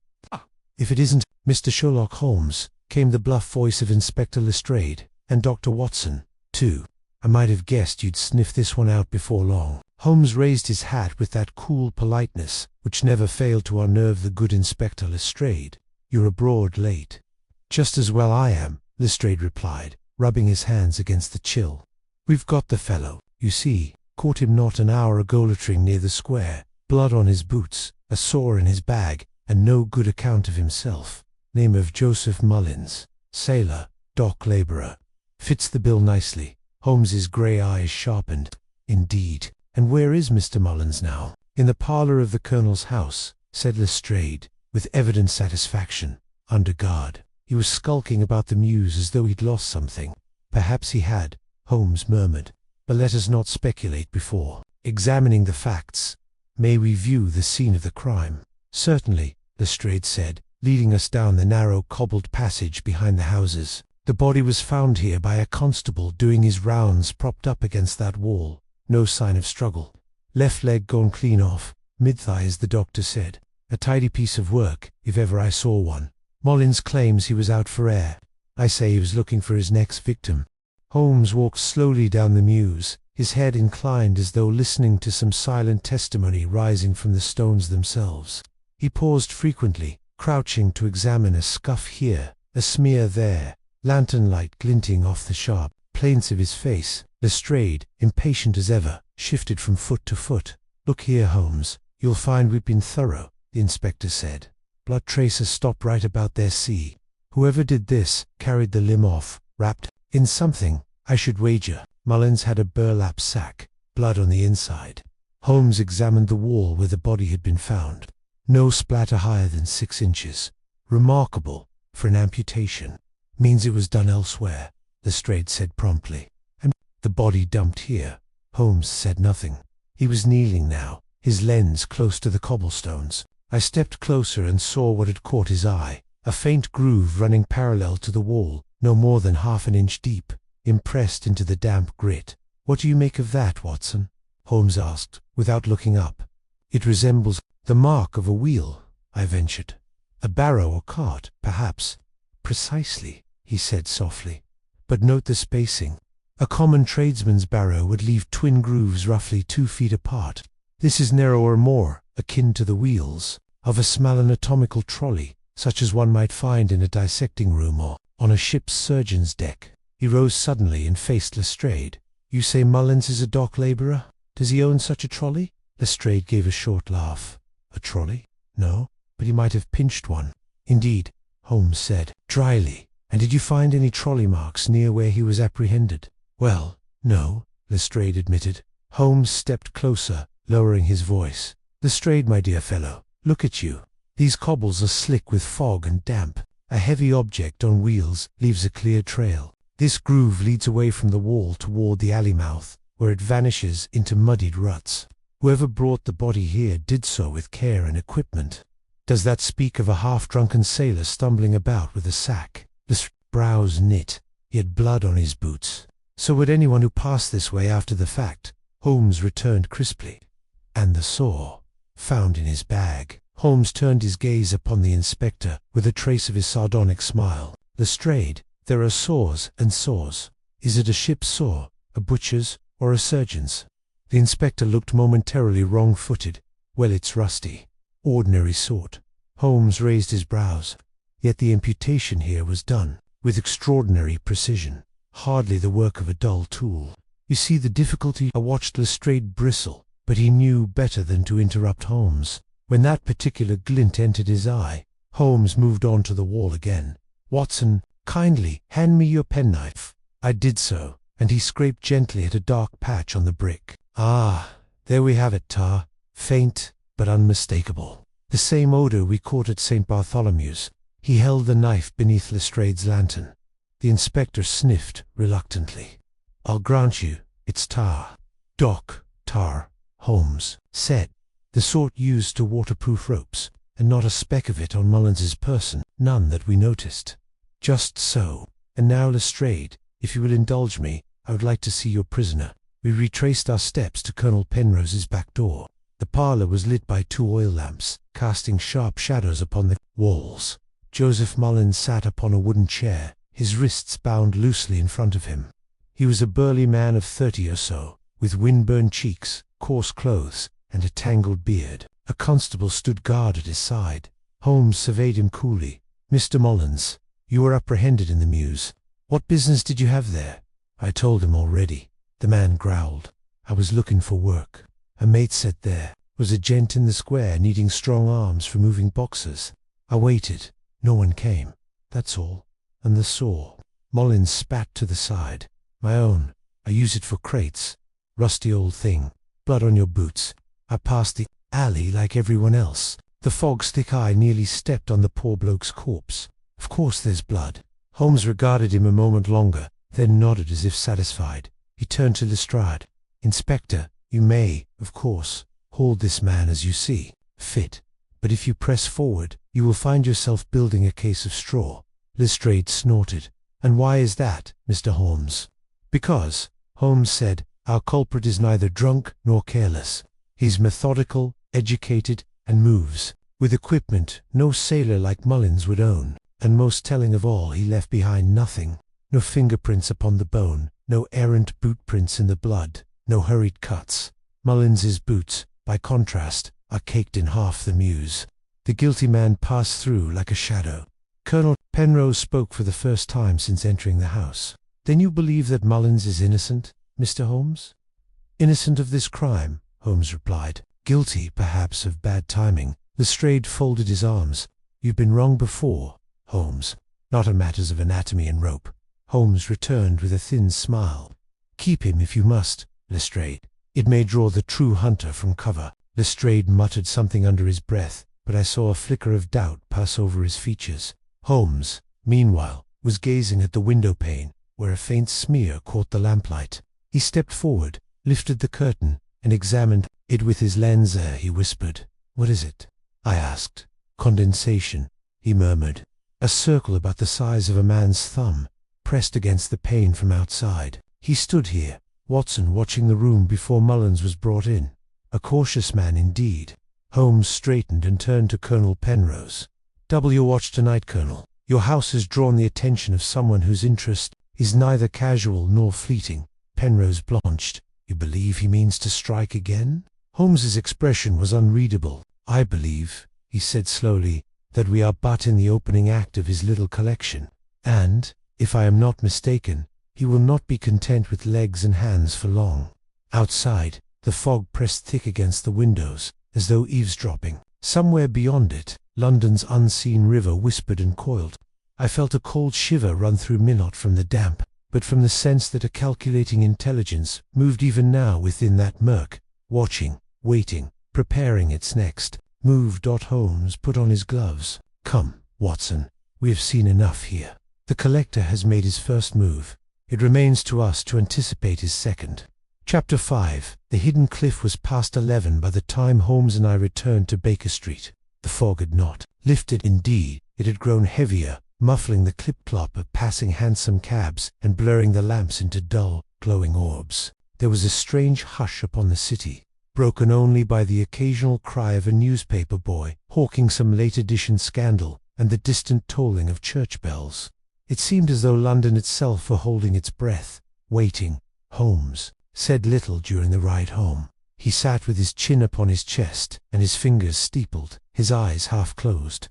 If it isn't Mr. Sherlock Holmes, came the bluff voice of Inspector Lestrade, and Dr. Watson, too. I might have guessed you'd sniff this one out before long. Holmes raised his hat with that cool politeness which never failed to unnerve the good Inspector Lestrade. You're abroad late. Just as well I am, Lestrade replied, rubbing his hands against the chill. We've got the fellow, you see. Caught him not an hour ago loitering near the square, blood on his boots, a sore in his bag, and no good account of himself. Name of Joseph Mullins, sailor, dock labourer. Fits the bill nicely. Holmes's grey eyes sharpened. Indeed. And where is Mr. Mullins now? In the parlour of the colonel's house, said Lestrade, with evident satisfaction. Under guard. He was skulking about the mews as though he'd lost something. Perhaps he had, Holmes murmured. But let us not speculate before examining the facts. May we view the scene of the crime? Certainly, Lestrade said, leading us down the narrow cobbled passage behind the houses. The body was found here by a constable doing his rounds propped up against that wall. No sign of struggle. Left leg gone clean off, mid-thigh as the doctor said. A tidy piece of work, if ever I saw one. Mullins claims he was out for air. I say he was looking for his next victim. Holmes walked slowly down the mews, his head inclined as though listening to some silent testimony rising from the stones themselves. He paused frequently, crouching to examine a scuff here, a smear there, lantern light glinting off the sharp planes of his face. Lestrade, impatient as ever, shifted from foot to foot. Look here, Holmes, you'll find we've been thorough, the inspector said. blood tracers stop right about there. See, whoever did this carried the limb off, wrapped in something. I should wager Mullins had a burlap sack, blood on the inside. Holmes examined the wall where the body had been found. No splatter higher than 6 inches. Remarkable for an amputation. Means it was done elsewhere, Lestrade said promptly. And the body dumped here. Holmes said nothing. He was kneeling now, his lens close to the cobblestones. I stepped closer and saw what had caught his eye. A faint groove running parallel to the wall, no more than half an inch deep, impressed into the damp grit. What do you make of that, Watson? Holmes asked, without looking up. It resembles the mark of a wheel, I ventured. A barrow or cart, perhaps. Precisely, he said softly. But note the spacing. A common tradesman's barrow would leave twin grooves roughly 2 feet apart. This is narrower, more akin to the wheels of a small anatomical trolley, such as one might find in a dissecting room or on a ship's surgeon's deck. He rose suddenly and faced Lestrade. You say Mullins is a dock labourer? Does he own such a trolley? Lestrade gave a short laugh. A trolley? No, but he might have pinched one. Indeed, Holmes said, dryly. And did you find any trolley marks near where he was apprehended? Well, no, Lestrade admitted. Holmes stepped closer, lowering his voice. Lestrade, my dear fellow, look at you. These cobbles are slick with fog and damp. A heavy object on wheels leaves a clear trail. This groove leads away from the wall toward the alley mouth, where it vanishes into muddied ruts. Whoever brought the body here did so with care and equipment. Does that speak of a half-drunken sailor stumbling about with a sack? The brows knit. He had blood on his boots. So would anyone who passed this way after the fact. Holmes returned crisply. And the saw, found in his bag. Holmes turned his gaze upon the inspector with a trace of his sardonic smile. Lestrade, there are saws and saws. Is it a ship's saw, a butcher's, or a surgeon's? The inspector looked momentarily wrong-footed. Well, it's rusty. Ordinary sort. Holmes raised his brows. Yet the amputation here was done with extraordinary precision. Hardly the work of a dull tool. You see the difficulty? I watched Lestrade bristle, but he knew better than to interrupt Holmes. When that particular glint entered his eye, Holmes moved on to the wall again. Watson, kindly hand me your penknife. I did so, and he scraped gently at a dark patch on the brick. Ah, there we have it, tar. Faint, but unmistakable. The same odor we caught at St. Bartholomew's. He held the knife beneath Lestrade's lantern. The inspector sniffed reluctantly. I'll grant you, it's tar. Dock tar, Holmes said. The sort used to waterproof ropes, and not a speck of it on Mullins's person, none that we noticed. Just so. And now, Lestrade, if you will indulge me, I would like to see your prisoner. We retraced our steps to Colonel Penrose's back door. The parlour was lit by 2 oil lamps, casting sharp shadows upon the walls. Joseph Mullins sat upon a wooden chair, his wrists bound loosely in front of him. He was a burly man of 30 or so, with windburned cheeks, coarse clothes, and a tangled beard. A constable stood guard at his side. Holmes surveyed him coolly. Mr. Mullins, you were apprehended in the mews. What business did you have there? I told him already. The man growled. I was looking for work. A mate said there was a gent in the square needing strong arms for moving boxes. I waited. No one came. That's all. And the saw. Mullins spat to the side. My own. I use it for crates. Rusty old thing. Blood on your boots. I passed the alley like everyone else. The fog's thick eye nearly stepped on the poor bloke's corpse. Of course there's blood. Holmes regarded him a moment longer, then nodded as if satisfied. He turned to Lestrade. Inspector, you may, of course, hold this man as you see fit. But if you press forward, you will find yourself building a case of straw. Lestrade snorted. And why is that, Mr. Holmes? Because, Holmes said, our culprit is neither drunk nor careless. He's methodical, educated, and moves with equipment no sailor like Mullins would own. And most telling of all, he left behind nothing. No fingerprints upon the bone, no errant boot prints in the blood, no hurried cuts. Mullins's boots, by contrast, are caked in half the mews. The guilty man passed through like a shadow. Colonel Penrose spoke for the first time since entering the house. Then you believe that Mullins is innocent, Mr. Holmes? Innocent of this crime, Holmes replied. Guilty, perhaps, of bad timing. Lestrade folded his arms. "You've been wrong before, Holmes. Not on matters of anatomy and rope," Holmes returned with a thin smile. "Keep him if you must, Lestrade. It may draw the true hunter from cover." Lestrade muttered something under his breath, but I saw a flicker of doubt pass over his features. Holmes, meanwhile, was gazing at the window pane, where a faint smear caught the lamplight. He stepped forward, lifted the curtain, and examined it with his lens. He whispered. "What is it?" I asked. "Condensation," he murmured. "A circle about the size of a man's thumb, pressed against the pane from outside." He stood here, Watson, watching the room before Mullins was brought in. A cautious man indeed. Holmes straightened and turned to Colonel Penrose. "W watch tonight, Colonel. Your house has drawn the attention of someone whose interest is neither casual nor fleeting." Penrose blanched. "You believe he means to strike again?" Holmes's expression was unreadable. "I believe," he said slowly, "that we are but in the opening act of his little collection. And, if I am not mistaken, he will not be content with legs and hands for long." Outside, the fog pressed thick against the windows, as though eavesdropping. Somewhere beyond it, London's unseen river whispered and coiled. I felt a cold shiver run through me, not from the damp, but from the sense that a calculating intelligence moved even now within that murk, watching, waiting, preparing its next move. Holmes put on his gloves. "Come, Watson, we have seen enough here. The collector has made his first move. It remains to us to anticipate his second." Chapter 5. The hidden cliff was past 11 by the time Holmes and I returned to Baker Street. The fog had not lifted. Indeed, it had grown heavier, muffling the clip-clop of passing hansom cabs and blurring the lamps into dull, glowing orbs. There was a strange hush upon the city, broken only by the occasional cry of a newspaper boy hawking some late-edition scandal and the distant tolling of church bells. It seemed as though London itself were holding its breath, waiting. Holmes said little during the ride home. He sat with his chin upon his chest and his fingers steepled, his eyes half closed.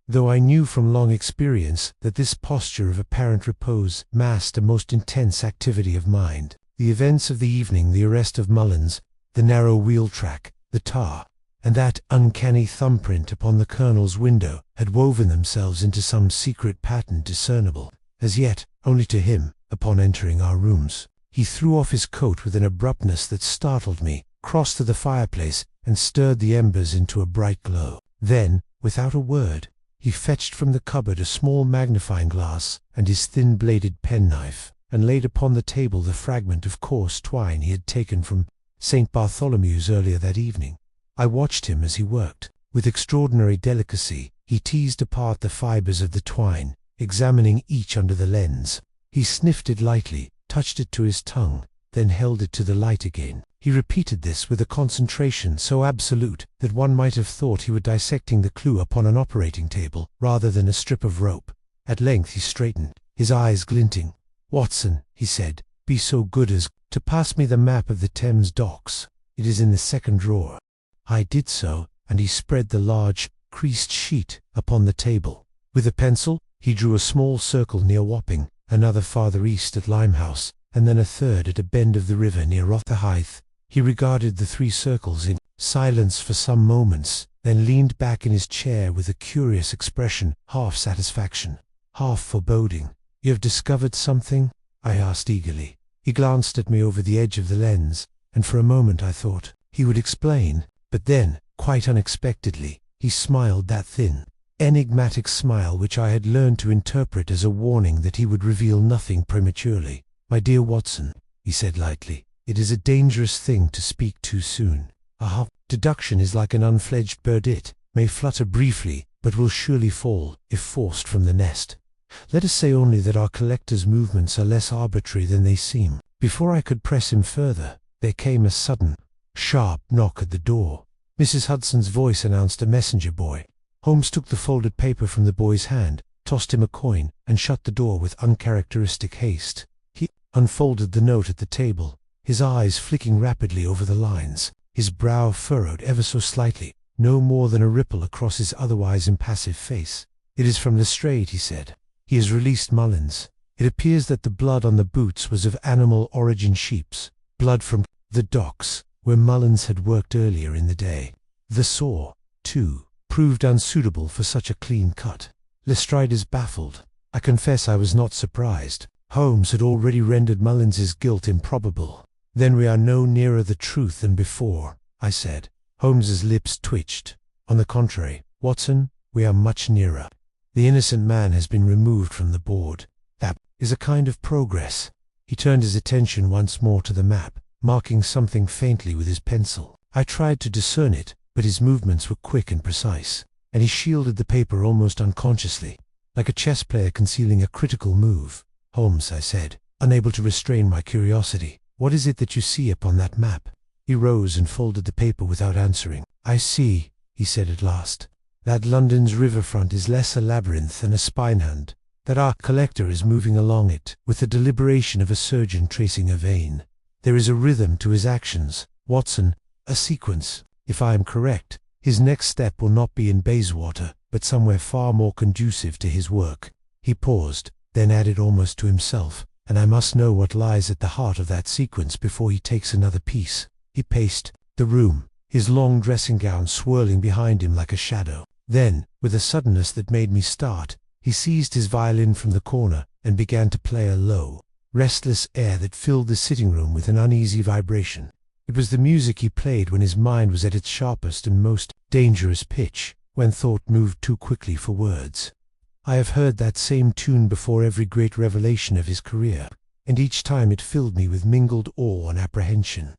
Though I knew from long experience that this posture of apparent repose masked a most intense activity of mind. The events of the evening, the arrest of Mullins, the narrow wheel track, the tar, and that uncanny thumbprint upon the Colonel's window had woven themselves into some secret pattern discernible, as yet, only to him, upon entering our rooms. He threw off his coat with an abruptness that startled me, crossed to the fireplace, and stirred the embers into a bright glow. Then, without a word, he fetched from the cupboard a small magnifying glass and his thin-bladed penknife, and laid upon the table the fragment of coarse twine he had taken from St. Bartholomew's earlier that evening. I watched him as he worked. With extraordinary delicacy, he teased apart the fibers of the twine, examining each under the lens. He sniffed it lightly, touched it to his tongue, then held it to the light again. He repeated this with a concentration so absolute that one might have thought he were dissecting the clue upon an operating table rather than a strip of rope. At length he straightened, his eyes glinting. "Watson," he said, "be so good as to pass me the map of the Thames docks. It is in the second drawer." I did so, and he spread the large, creased sheet upon the table. With a pencil, he drew a small circle near Wapping, another farther east at Limehouse, and then a third at a bend of the river near Rotherhithe. He regarded the three circles in silence for some moments, then leaned back in his chair with a curious expression, half satisfaction, half foreboding. "You have discovered something?" I asked eagerly. He glanced at me over the edge of the lens, and for a moment I thought he would explain, but then, quite unexpectedly, he smiled, that thin, enigmatic smile which I had learned to interpret as a warning that he would reveal nothing prematurely. "My dear Watson," he said lightly, "it is a dangerous thing to speak too soon. A deduction is like an unfledged bird. It may flutter briefly, but will surely fall, if forced from the nest. Let us say only that our collector's movements are less arbitrary than they seem." Before I could press him further, there came a sudden, sharp knock at the door. Mrs. Hudson's voice announced a messenger boy. Holmes took the folded paper from the boy's hand, tossed him a coin, and shut the door with uncharacteristic haste. He unfolded the note at the table, his eyes flicking rapidly over the lines, his brow furrowed ever so slightly, no more than a ripple across his otherwise impassive face. "It is from Lestrade," he said. "He has released Mullins. It appears that the blood on the boots was of animal origin, sheep's blood from the docks, where Mullins had worked earlier in the day. The saw, too, proved unsuitable for such a clean cut. Lestrade is baffled. I confess I was not surprised. Holmes had already rendered Mullins's guilt improbable. Then we are no nearer the truth than before, I said. Holmes's lips twitched. On the contrary, Watson, we are much nearer. The innocent man has been removed from the board. That is a kind of progress. He turned his attention once more to the map, marking something faintly with his pencil. I tried to discern it, but his movements were quick and precise, and he shielded the paper almost unconsciously, like a chess player concealing a critical move. Holmes, I said, unable to restrain my curiosity, what is it that you see upon that map? He rose and folded the paper without answering. I see, he said at last, that London's riverfront is less a labyrinth than a spine-hand, that our collector is moving along it with the deliberation of a surgeon tracing a vein. There is a rhythm to his actions, Watson, a sequence. If I am correct, his next step will not be in Bayswater, but somewhere far more conducive to his work. He paused, then added almost to himself, and I must know what lies at the heart of that sequence before he takes another piece. He paced the room, his long dressing gown swirling behind him like a shadow. Then, with a suddenness that made me start, he seized his violin from the corner and began to play a low, restless air that filled the sitting room with an uneasy vibration. It was the music he played when his mind was at its sharpest and most dangerous pitch, when thought moved too quickly for words. I have heard that same tune before every great revelation of his career, and each time it filled me with mingled awe and apprehension.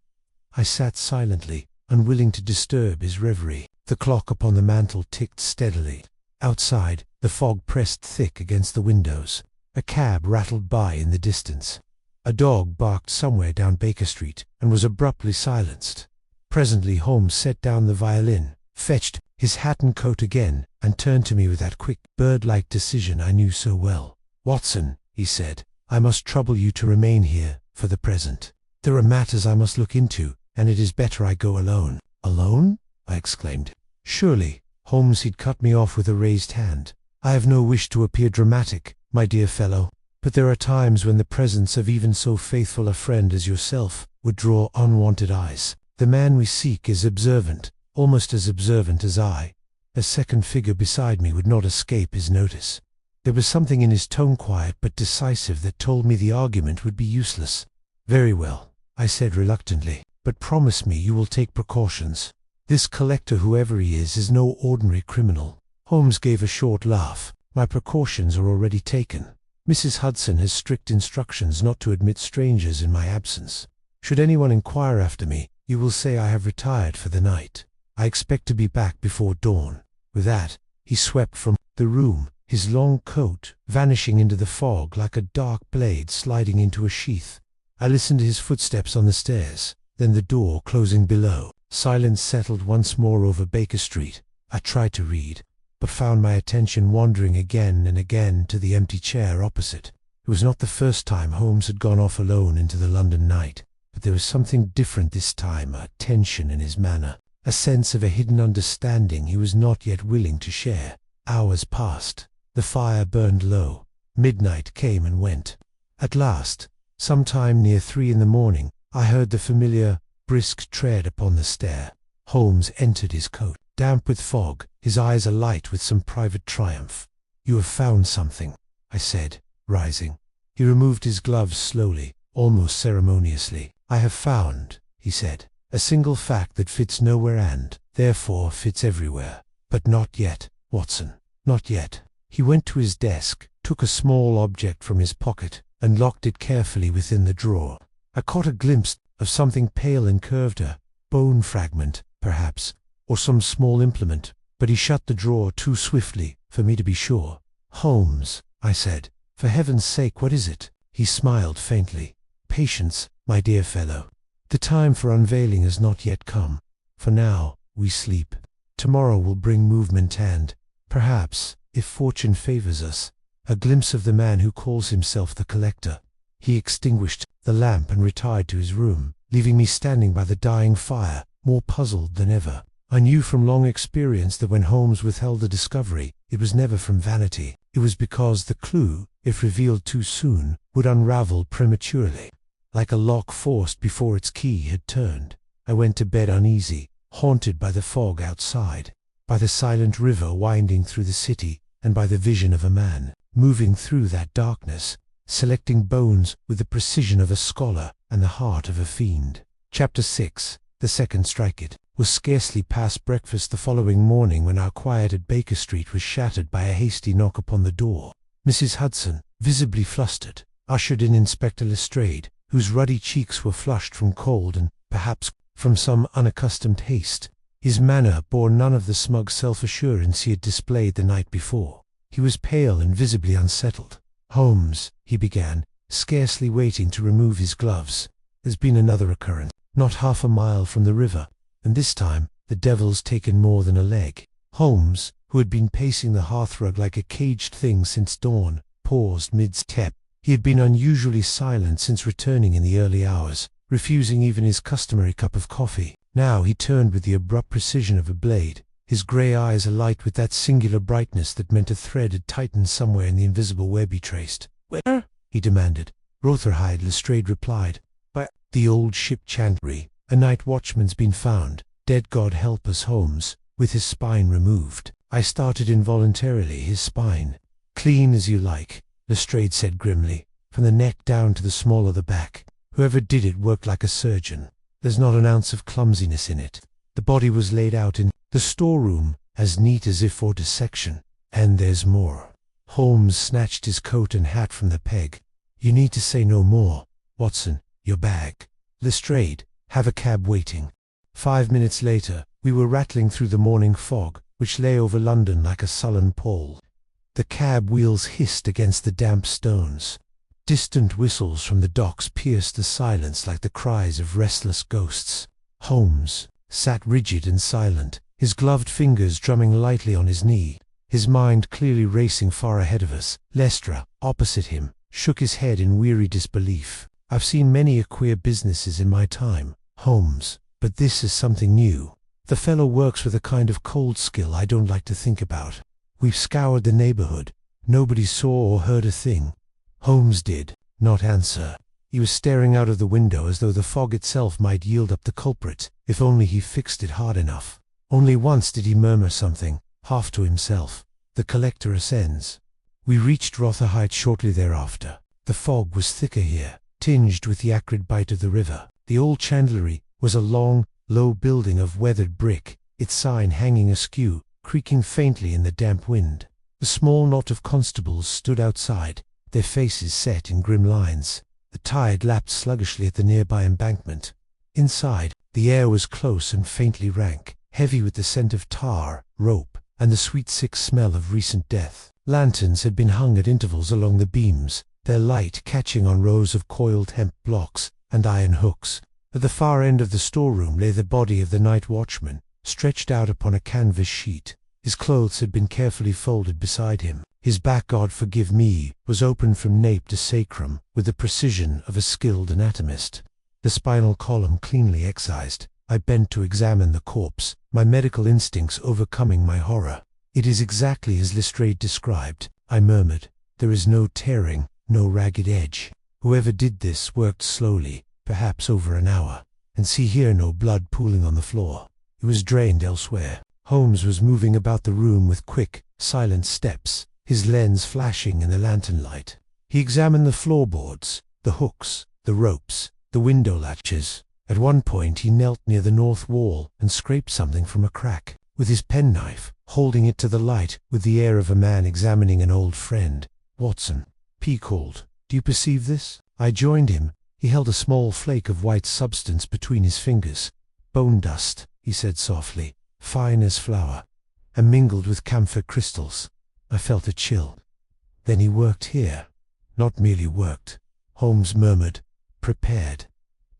I sat silently, unwilling to disturb his reverie. The clock upon the mantel ticked steadily. Outside, the fog pressed thick against the windows. A cab rattled by in the distance. A dog barked somewhere down Baker Street and was abruptly silenced. Presently Holmes set down the violin, fetched his hat and coat again, and turned to me with that quick, bird-like decision I knew so well. Watson, he said, I must trouble you to remain here for the present. There are matters I must look into, and it is better I go alone. Alone? I exclaimed. Surely. Holmes he'd cut me off with a raised hand. I have no wish to appear dramatic, my dear fellow, but there are times when the presence of even so faithful a friend as yourself would draw unwanted eyes. The man we seek is observant, almost as observant as I. A second figure beside me would not escape his notice. There was something in his tone, quiet but decisive, that told me the argument would be useless. Very well, I said reluctantly, but promise me you will take precautions. This collector, whoever he is no ordinary criminal. Holmes gave a short laugh. My precautions are already taken. Mrs. Hudson has strict instructions not to admit strangers in my absence. Should anyone inquire after me, you will say I have retired for the night. I expect to be back before dawn. With that, he swept from the room, his long coat vanishing into the fog like a dark blade sliding into a sheath. I listened to his footsteps on the stairs, then the door closing below. Silence settled once more over Baker Street. I tried to read, but found my attention wandering again and again to the empty chair opposite. It was not the first time Holmes had gone off alone into the London night, but there was something different this time, a tension in his manner, a sense of a hidden understanding he was not yet willing to share. Hours passed. The fire burned low. Midnight came and went. At last, sometime near 3 in the morning, I heard the familiar, brisk tread upon the stair. Holmes entered, his coat damp with fog, his eyes alight with some private triumph. You have found something, I said, rising. He removed his gloves slowly, almost ceremoniously. I have found, he said, a single fact that fits nowhere and, therefore, fits everywhere. But not yet, Watson, not yet. He went to his desk, took a small object from his pocket, and locked it carefully within the drawer. I caught a glimpse of something pale and curved, a bone fragment, perhaps, or some small implement, but he shut the drawer too swiftly for me to be sure. Holmes, I said, for heaven's sake, what is it? He smiled faintly. Patience, my dear fellow. The time for unveiling has not yet come. For now, we sleep. Tomorrow will bring movement and, perhaps, if fortune favors us, a glimpse of the man who calls himself the collector. He extinguished the lamp and retired to his room, leaving me standing by the dying fire, more puzzled than ever. I knew from long experience that when Holmes withheld the discovery, it was never from vanity. It was because the clue, if revealed too soon, would unravel prematurely. Like a lock forced before its key had turned, I went to bed uneasy, haunted by the fog outside. by the silent river winding through the city, and by the vision of a man, moving through that darkness, selecting bones with the precision of a scholar and the heart of a fiend. Chapter 6. The Second Strike. It was scarcely past breakfast the following morning when our quiet at Baker Street was shattered by a hasty knock upon the door. Mrs. Hudson, visibly flustered, ushered in Inspector Lestrade, whose ruddy cheeks were flushed from cold and, perhaps, from some unaccustomed haste. His manner bore none of the smug self-assurance he had displayed the night before. He was pale and visibly unsettled. "Holmes," he began, scarcely waiting to remove his gloves, "there's been another occurrence, not half a mile from the river, and this time the devil's taken more than a leg." Holmes, who had been pacing the hearthrug like a caged thing since dawn, paused mid-step. He had been unusually silent since returning in the early hours, refusing even his customary cup of coffee. Now he turned with the abrupt precision of a blade, his grey eyes alight with that singular brightness that meant a thread had tightened somewhere in the invisible web he traced. "Where?" he demanded. "Rotherhithe," Lestrade replied. "By the old ship Chantry. A night watchman's been found, dead. God help us, Holmes, with his spine removed." I started involuntarily. His spine. "Clean as you like," Lestrade said grimly, "from the neck down to the small of the back. Whoever did it worked like a surgeon. There's not an ounce of clumsiness in it. The body was laid out in the storeroom, as neat as if for dissection. And there's more." Holmes snatched his coat and hat from the peg. "You need to say no more. Watson, your bag. Lestrade, have a cab waiting." 5 minutes later, we were rattling through the morning fog, which lay over London like a sullen pall. The cab wheels hissed against the damp stones. Distant whistles from the docks pierced the silence like the cries of restless ghosts. Holmes sat rigid and silent, his gloved fingers drumming lightly on his knee, his mind clearly racing far ahead of us. Lestra, opposite him, shook his head in weary disbelief. "I've seen many a queer businesses in my time, Holmes, but this is something new. The fellow works with a kind of cold skill I don't like to think about. We've scoured the neighborhood. Nobody saw or heard a thing." Holmes did not answer. He was staring out of the window as though the fog itself might yield up the culprit, if only he fixed it hard enough. Only once did he murmur something, half to himself. "The collector ascends." We reached Rotherhithe shortly thereafter. The fog was thicker here, tinged with the acrid bite of the river. The old chandlery was a long, low building of weathered brick, its sign hanging askew, creaking faintly in the damp wind. The small knot of constables stood outside, their faces set in grim lines. The tide lapped sluggishly at the nearby embankment. Inside, the air was close and faintly rank, heavy with the scent of tar, rope, and the sweet sick smell of recent death. Lanterns had been hung at intervals along the beams, their light catching on rows of coiled hemp blocks and iron hooks. At the far end of the storeroom lay the body of the night watchman, stretched out upon a canvas sheet. His clothes had been carefully folded beside him. His back, God forgive me, was open from nape to sacrum with the precision of a skilled anatomist. The spinal column cleanly excised. I bent to examine the corpse, my medical instincts overcoming my horror. "It is exactly as Lestrade described," I murmured. "There is no tearing, no ragged edge. Whoever did this worked slowly, perhaps over an hour. And see here, no blood pooling on the floor. It was drained elsewhere." Holmes was moving about the room with quick, silent steps, his lens flashing in the lantern light. He examined the floorboards, the hooks, the ropes, the window latches. At one point he knelt near the north wall and scraped something from a crack with his penknife, holding it to the light with the air of a man examining an old friend. "Watson," P called, "do you perceive this?" I joined him. He held a small flake of white substance between his fingers. "Bone dust," he said softly, "fine as flour, and mingled with camphor crystals." I felt a chill. "Then he worked here." "Not merely worked," Holmes murmured, "prepared.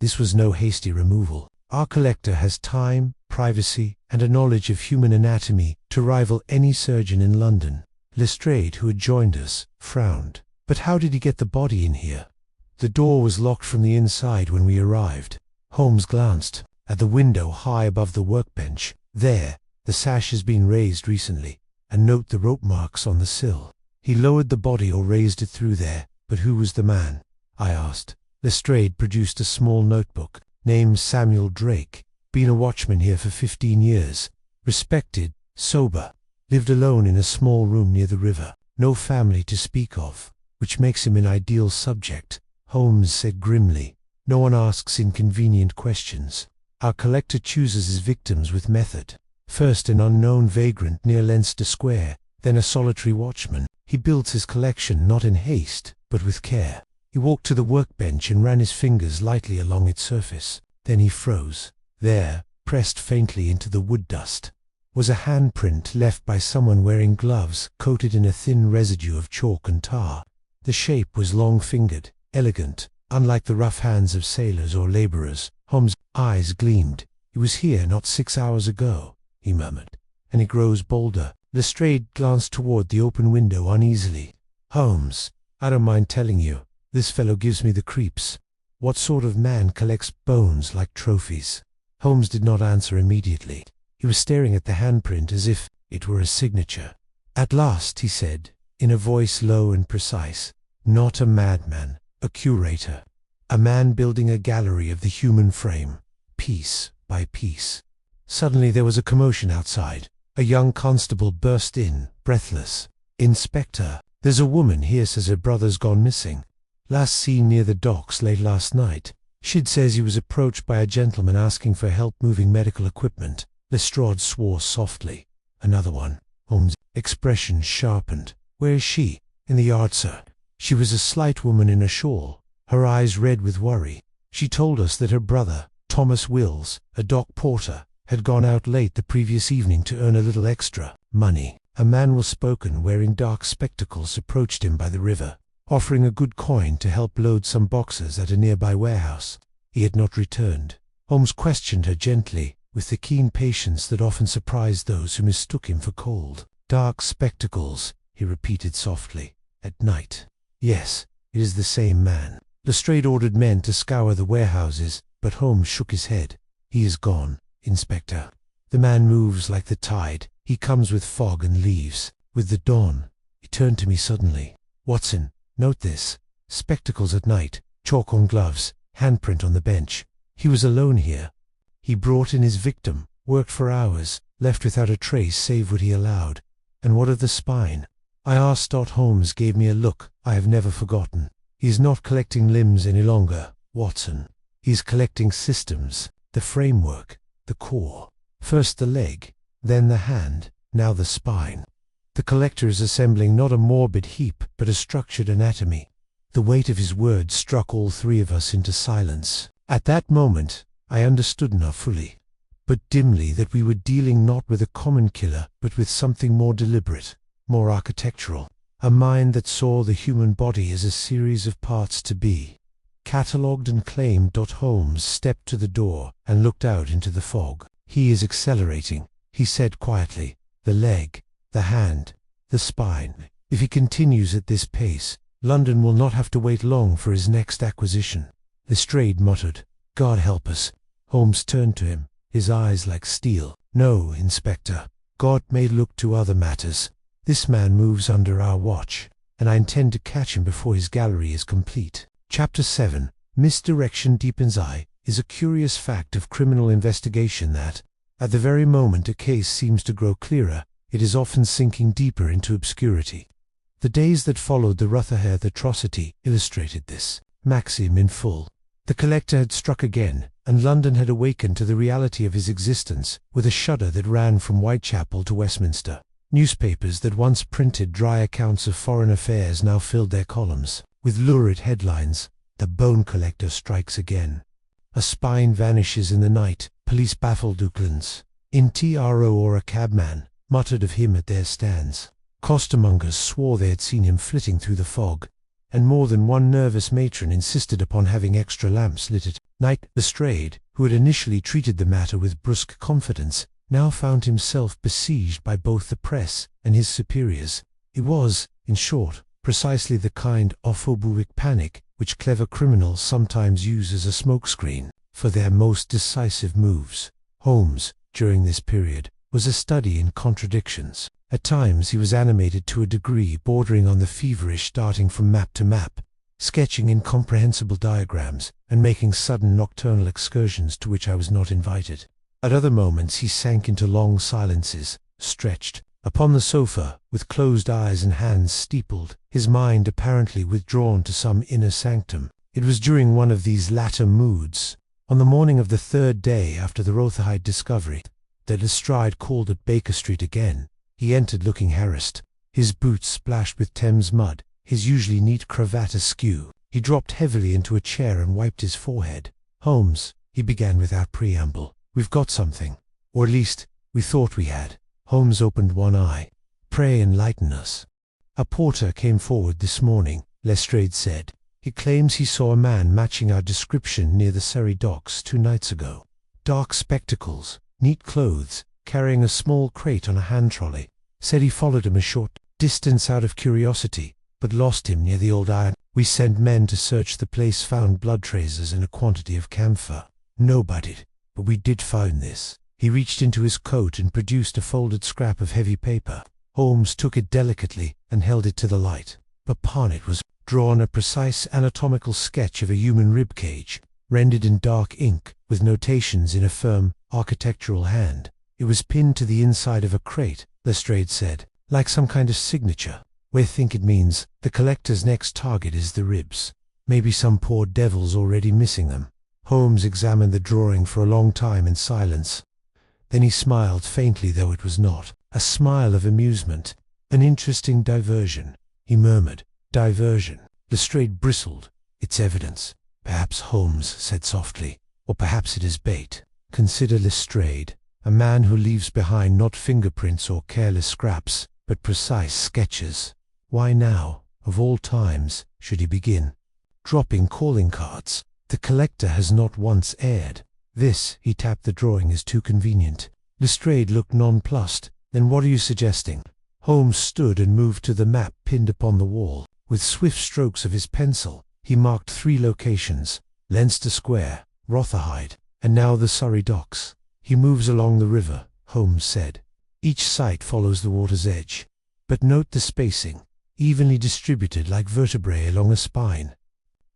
This was no hasty removal. Our collector has time, privacy, and a knowledge of human anatomy to rival any surgeon in London." Lestrade, who had joined us, frowned. "But how did he get the body in here?" "The door was locked from the inside when we arrived." Holmes glanced at the window high above the workbench. "There, the sash has been raised recently, and note the rope marks on the sill. He lowered the body or raised it through there." "But who was the man?" I asked. Lestrade produced a small notebook. "Named Samuel Drake. Been a watchman here for 15 years. Respected, sober, lived alone in a small room near the river, no family to speak of, which makes him an ideal subject, Holmes said grimly. No one asks inconvenient questions. Our collector chooses his victims with method. First an unknown vagrant near Leinster Square, then a solitary watchman. He builds his collection not in haste, but with care. He walked to the workbench and ran his fingers lightly along its surface. Then he froze. There, pressed faintly into the wood dust, was a handprint left by someone wearing gloves coated in a thin residue of chalk and tar. The shape was long-fingered, elegant, unlike the rough hands of sailors or laborers. Holmes' eyes gleamed. "He was here not 6 hours ago," he murmured. "And he grows bolder." Lestrade glanced toward the open window uneasily. "Holmes, I don't mind telling you, this fellow gives me the creeps. What sort of man collects bones like trophies?" Holmes did not answer immediately. He was staring at the handprint as if it were a signature. At last he said, in a voice low and precise, "Not a madman, a curator. A man building a gallery of the human frame, piece by piece." Suddenly there was a commotion outside. A young constable burst in, breathless. "Inspector, there's a woman here says her brother's gone missing. Last seen near the docks late last night. She'd says he was approached by a gentleman asking for help moving medical equipment." Lestrade swore softly. "Another one." Holmes' expression sharpened. "Where is she?" "In the yard, sir. She was a slight woman in a shawl, her eyes red with worry. She told us that her brother, Thomas Wills, a dock porter, had gone out late the previous evening to earn a little extra money. A man well-spoken, wearing dark spectacles, approached him by the river, offering a good coin to help load some boxes at a nearby warehouse. He had not returned. Holmes questioned her gently, with the keen patience that often surprised those who mistook him for cold. "Dark spectacles," he repeated softly. "At night. Yes, it is the same man." Lestrade ordered men to scour the warehouses, but Holmes shook his head. "He is gone, Inspector. The man moves like the tide. He comes with fog and leaves with the dawn." He turned to me suddenly. "Watson, note this. Spectacles at night, chalk on gloves, handprint on the bench. He was alone here. He brought in his victim, worked for hours, left without a trace save what he allowed. And what of the spine?" I asked. Holmes gave me a look I have never forgotten. "He is not collecting limbs any longer, Watson. He is collecting systems, the framework, the core. First the leg, then the hand, now the spine. The collector is assembling not a morbid heap, but a structured anatomy." The weight of his words struck all three of us into silence. At that moment, I understood enough fully, but dimly, that we were dealing not with a common killer, but with something more deliberate, more architectural. A mind that saw the human body as a series of parts to be catalogued and claimed. Holmes stepped to the door and looked out into the fog. "He is accelerating," he said quietly. "The leg, the hand, the spine. If he continues at this pace, London will not have to wait long for his next acquisition." Lestrade muttered, "God help us." Holmes turned to him, his eyes like steel. "No, Inspector. God may look to other matters. This man moves under our watch, and I intend to catch him before his gallery is complete." Chapter 7. Misdirection deepens. Is a curious fact of criminal investigation that, at the very moment a case seems to grow clearer, it is often sinking deeper into obscurity. The days that followed the Rotherhithe atrocity illustrated this maxim in full. The collector had struck again, and London had awakened to the reality of his existence with a shudder that ran from Whitechapel to Westminster. Newspapers that once printed dry accounts of foreign affairs now filled their columns with lurid headlines. "The bone collector strikes again." "A spine vanishes in the night. Police baffle Dooklands." "In TRO or a cabman muttered of him at their stands." Costermongers swore they had seen him flitting through the fog, and more than one nervous matron insisted upon having extra lamps lit at night. Lestrade, who had initially treated the matter with brusque confidence, now found himself besieged by both the press and his superiors. It was, in short, precisely the kind of phobic panic which clever criminals sometimes use as a smokescreen for their most decisive moves. Holmes, during this period, was a study in contradictions. At times he was animated to a degree bordering on the feverish, darting from map to map, sketching incomprehensible diagrams, and making sudden nocturnal excursions to which I was not invited. At other moments he sank into long silences, stretched, upon the sofa, with closed eyes and hands steepled, his mind apparently withdrawn to some inner sanctum. It was during one of these latter moods, on the morning of the third day after the Rotherhithe discovery, that Lestrade called at Baker Street again. He entered looking harassed, his boots splashed with Thames mud, his usually neat cravat askew. He dropped heavily into a chair and wiped his forehead. "Holmes," he began without preamble, "we've got something. Or at least, we thought we had." Holmes opened one eye. "Pray enlighten us." "A porter came forward this morning," Lestrade said. "He claims he saw a man matching our description near the Surrey docks 2 nights ago. Dark spectacles, neat clothes, carrying a small crate on a hand trolley. Said he followed him a short distance out of curiosity, but lost him near the old iron. We sent men to search the place, found blood traces and a quantity of camphor. Nobody, but we did find this." He reached into his coat and produced a folded scrap of heavy paper. Holmes took it delicately and held it to the light. Upon it was drawn a precise anatomical sketch of a human rib cage, rendered in dark ink, with notations in a firm, architectural hand. "It was pinned to the inside of a crate," Lestrade said, "like some kind of signature. We think it means the collector's next target is the ribs. Maybe some poor devil's already missing them." Holmes examined the drawing for a long time in silence. Then he smiled faintly, though it was not a smile of amusement. "An interesting diversion," he murmured. "Diversion." Lestrade bristled. "It's evidence," perhaps Holmes said softly, "or perhaps it is bait. Consider Lestrade, a man who leaves behind not fingerprints or careless scraps, but precise sketches. Why now, of all times, should he begin dropping calling cards? The collector has not once erred. This," he tapped the drawing, "is too convenient." Lestrade looked nonplussed. "Then what are you suggesting?" Holmes stood and moved to the map pinned upon the wall. With swift strokes of his pencil, he marked 3 locations: Leinster Square, Rotherhithe, and now the Surrey docks. "He moves along the river," Holmes said. "Each site follows the water's edge. But note the spacing, evenly distributed like vertebrae along a spine.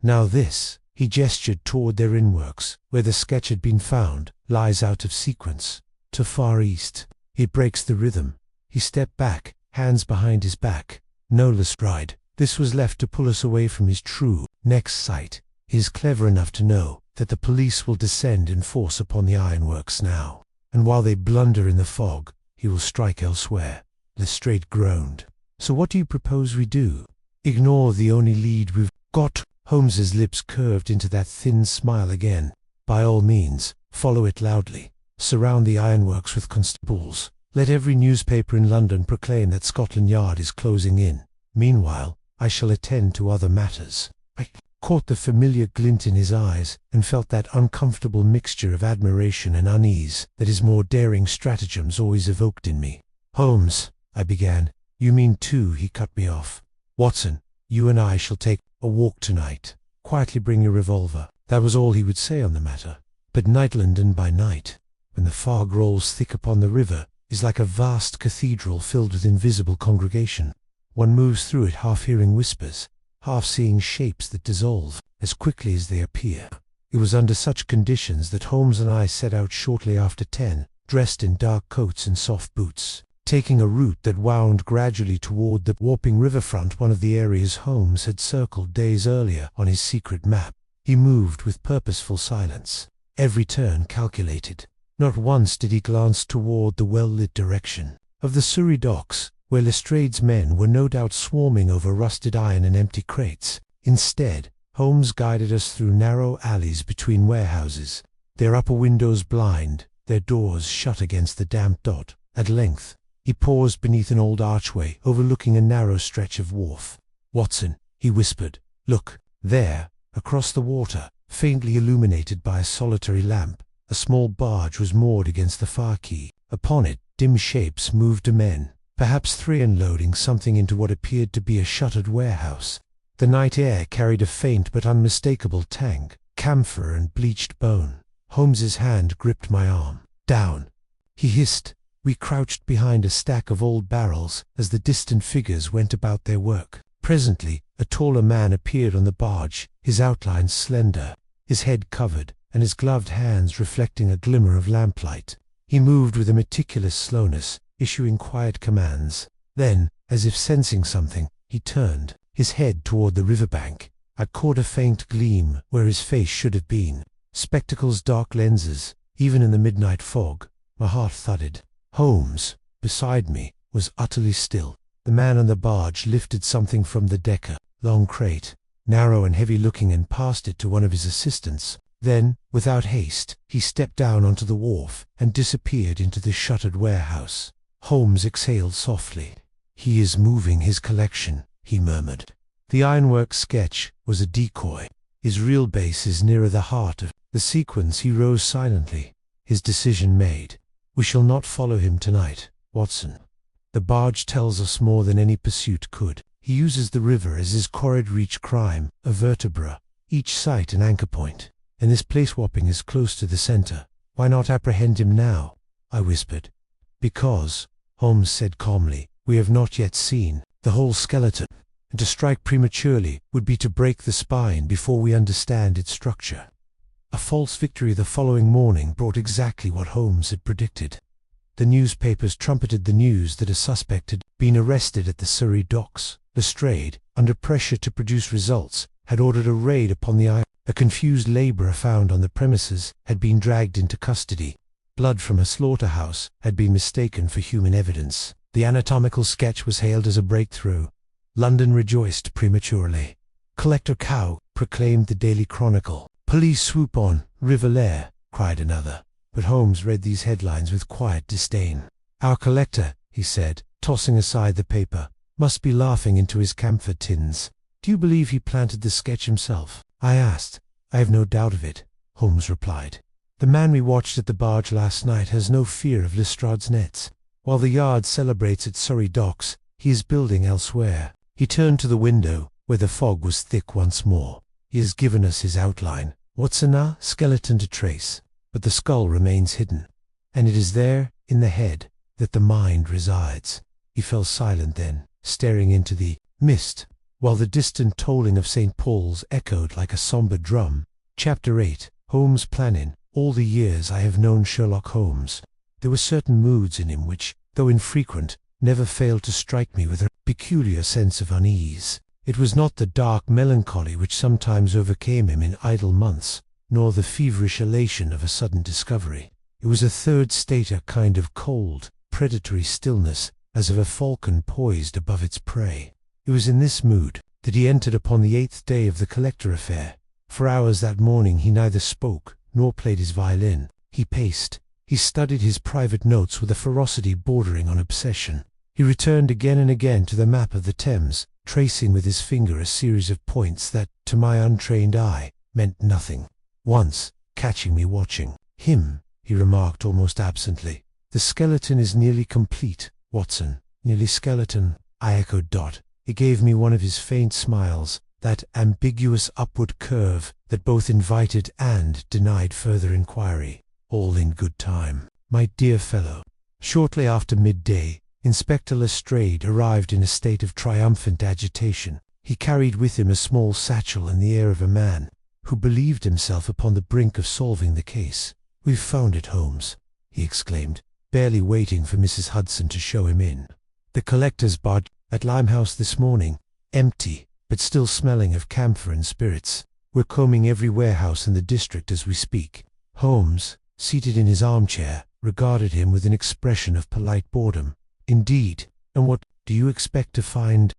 Now this," he gestured toward their inworks, where the sketch had been found, "lies out of sequence. To far east. It breaks the rhythm." He stepped back, hands behind his back. "No, Lestrade, this was left to pull us away from his true next site. He is clever enough to know that the police will descend in force upon the ironworks now, and while they blunder in the fog, he will strike elsewhere." Lestrade groaned. "So what do you propose we do? Ignore the only lead we've got?" Holmes's lips curved into that thin smile again. "By all means, follow it loudly. Surround the ironworks with constables. Let every newspaper in London proclaim that Scotland Yard is closing in. Meanwhile, I shall attend to other matters." I caught the familiar glint in his eyes and felt that uncomfortable mixture of admiration and unease that his more daring stratagems always evoked in me. "Holmes," I began. "You mean too," he cut me off. "Watson, you and I shall take a walk tonight. Quietly bring your revolver." That was all he would say on the matter. But Night London by night, when the fog rolls thick upon the river, is like a vast cathedral filled with invisible congregation. One moves through it half hearing whispers, half seeing shapes that dissolve as quickly as they appear. It was under such conditions that Holmes and I set out shortly after 10, dressed in dark coats and soft boots, taking a route that wound gradually toward the warping riverfront, one of the areas Holmes had circled days earlier on his secret map. He moved with purposeful silence, every turn calculated. Not once did he glance toward the well-lit direction of the Surrey docks, where Lestrade's men were no doubt swarming over rusted iron and empty crates. Instead, Holmes guided us through narrow alleys between warehouses, their upper windows blind, their doors shut against the damp dot. At length, he paused beneath an old archway overlooking a narrow stretch of wharf. "Watson," he whispered, "look, there, across the water, faintly illuminated by a solitary lamp, a small barge was moored against the far quay. Upon it, dim shapes moved to men, perhaps 3 unloading something into what appeared to be a shuttered warehouse. The night air carried a faint but unmistakable tang, camphor and bleached bone." Holmes's hand gripped my arm. "Down," he hissed. We crouched behind a stack of old barrels as the distant figures went about their work. Presently, a taller man appeared on the barge, his outlines slender, his head covered, and his gloved hands reflecting a glimmer of lamplight. He moved with a meticulous slowness, issuing quiet commands. Then, as if sensing something, he turned, his head toward the riverbank. I caught a faint gleam where his face should have been. Spectacles, dark lenses, even in the midnight fog. My heart thudded. Holmes, beside me, was utterly still. The man on the barge lifted something from the deck, a long crate, narrow and heavy-looking, and passed it to one of his assistants. Then, without haste, he stepped down onto the wharf and disappeared into the shuttered warehouse. Holmes exhaled softly. "He is moving his collection," he murmured. The ironwork sketch was a decoy. His real base is nearer the heart of the sequence. He rose silently, his decision made. "We shall not follow him tonight, Watson. The barge tells us more than any pursuit could. He uses the river as his corrid reach crime, a vertebra, each site an anchor point, and this place-swapping is close to the center. Why not apprehend him now?" I whispered. "Because," Holmes said calmly, "we have not yet seen the whole skeleton, and to strike prematurely would be to break the spine before we understand its structure." A false victory the following morning brought exactly what Holmes had predicted. The newspapers trumpeted the news that a suspect had been arrested at the Surrey docks. Lestrade, under pressure to produce results, had ordered a raid upon the island. A confused labourer found on the premises had been dragged into custody. Blood from a slaughterhouse had been mistaken for human evidence. The anatomical sketch was hailed as a breakthrough. London rejoiced prematurely. "Collector Cow," proclaimed the Daily Chronicle. "Police swoop on River-Lair," cried another. But Holmes read these headlines with quiet disdain. "Our collector," he said, tossing aside the paper, "must be laughing into his camphor tins." "Do you believe he planted the sketch himself?" I asked. "I have no doubt of it," Holmes replied. "The man we watched at the barge last night has no fear of Lestrade's nets. While the yard celebrates at Surrey docks, he is building elsewhere." He turned to the window, where the fog was thick once more. "He has given us his outline. Watson, a skeleton to trace, but the skull remains hidden, and it is there, in the head, that the mind resides." He fell silent then, staring into the mist, while the distant tolling of St. Paul's echoed like a sombre drum. Chapter 8. Holmes' planning. All the years I have known Sherlock Holmes, there were certain moods in him which, though infrequent, never failed to strike me with a peculiar sense of unease. It was not the dark melancholy which sometimes overcame him in idle months, nor the feverish elation of a sudden discovery. It was a third state, a kind of cold, predatory stillness, as of a falcon poised above its prey. It was in this mood that he entered upon the 8th day of the collector affair. For hours that morning he neither spoke nor played his violin. He paced. He studied his private notes with a ferocity bordering on obsession. He returned again and again to the map of the Thames, tracing with his finger a series of points that, to my untrained eye, meant nothing. Once, catching me watching him, he remarked almost absently, "The skeleton is nearly complete, Watson." "Nearly skeleton," I echoed. He gave me one of his faint smiles, that ambiguous upward curve that both invited and denied further inquiry. "All in good time, my dear fellow." Shortly after midday, Inspector Lestrade arrived in a state of triumphant agitation. He carried with him a small satchel and the air of a man who believed himself upon the brink of solving the case. "We've found it, Holmes," he exclaimed, barely waiting for Mrs. Hudson to show him in. "The collector's barge at Limehouse this morning, empty, but still smelling of camphor and spirits. We're combing every warehouse in the district as we speak." Holmes, seated in his armchair, regarded him with an expression of polite boredom. "Indeed, and what do you expect to find?"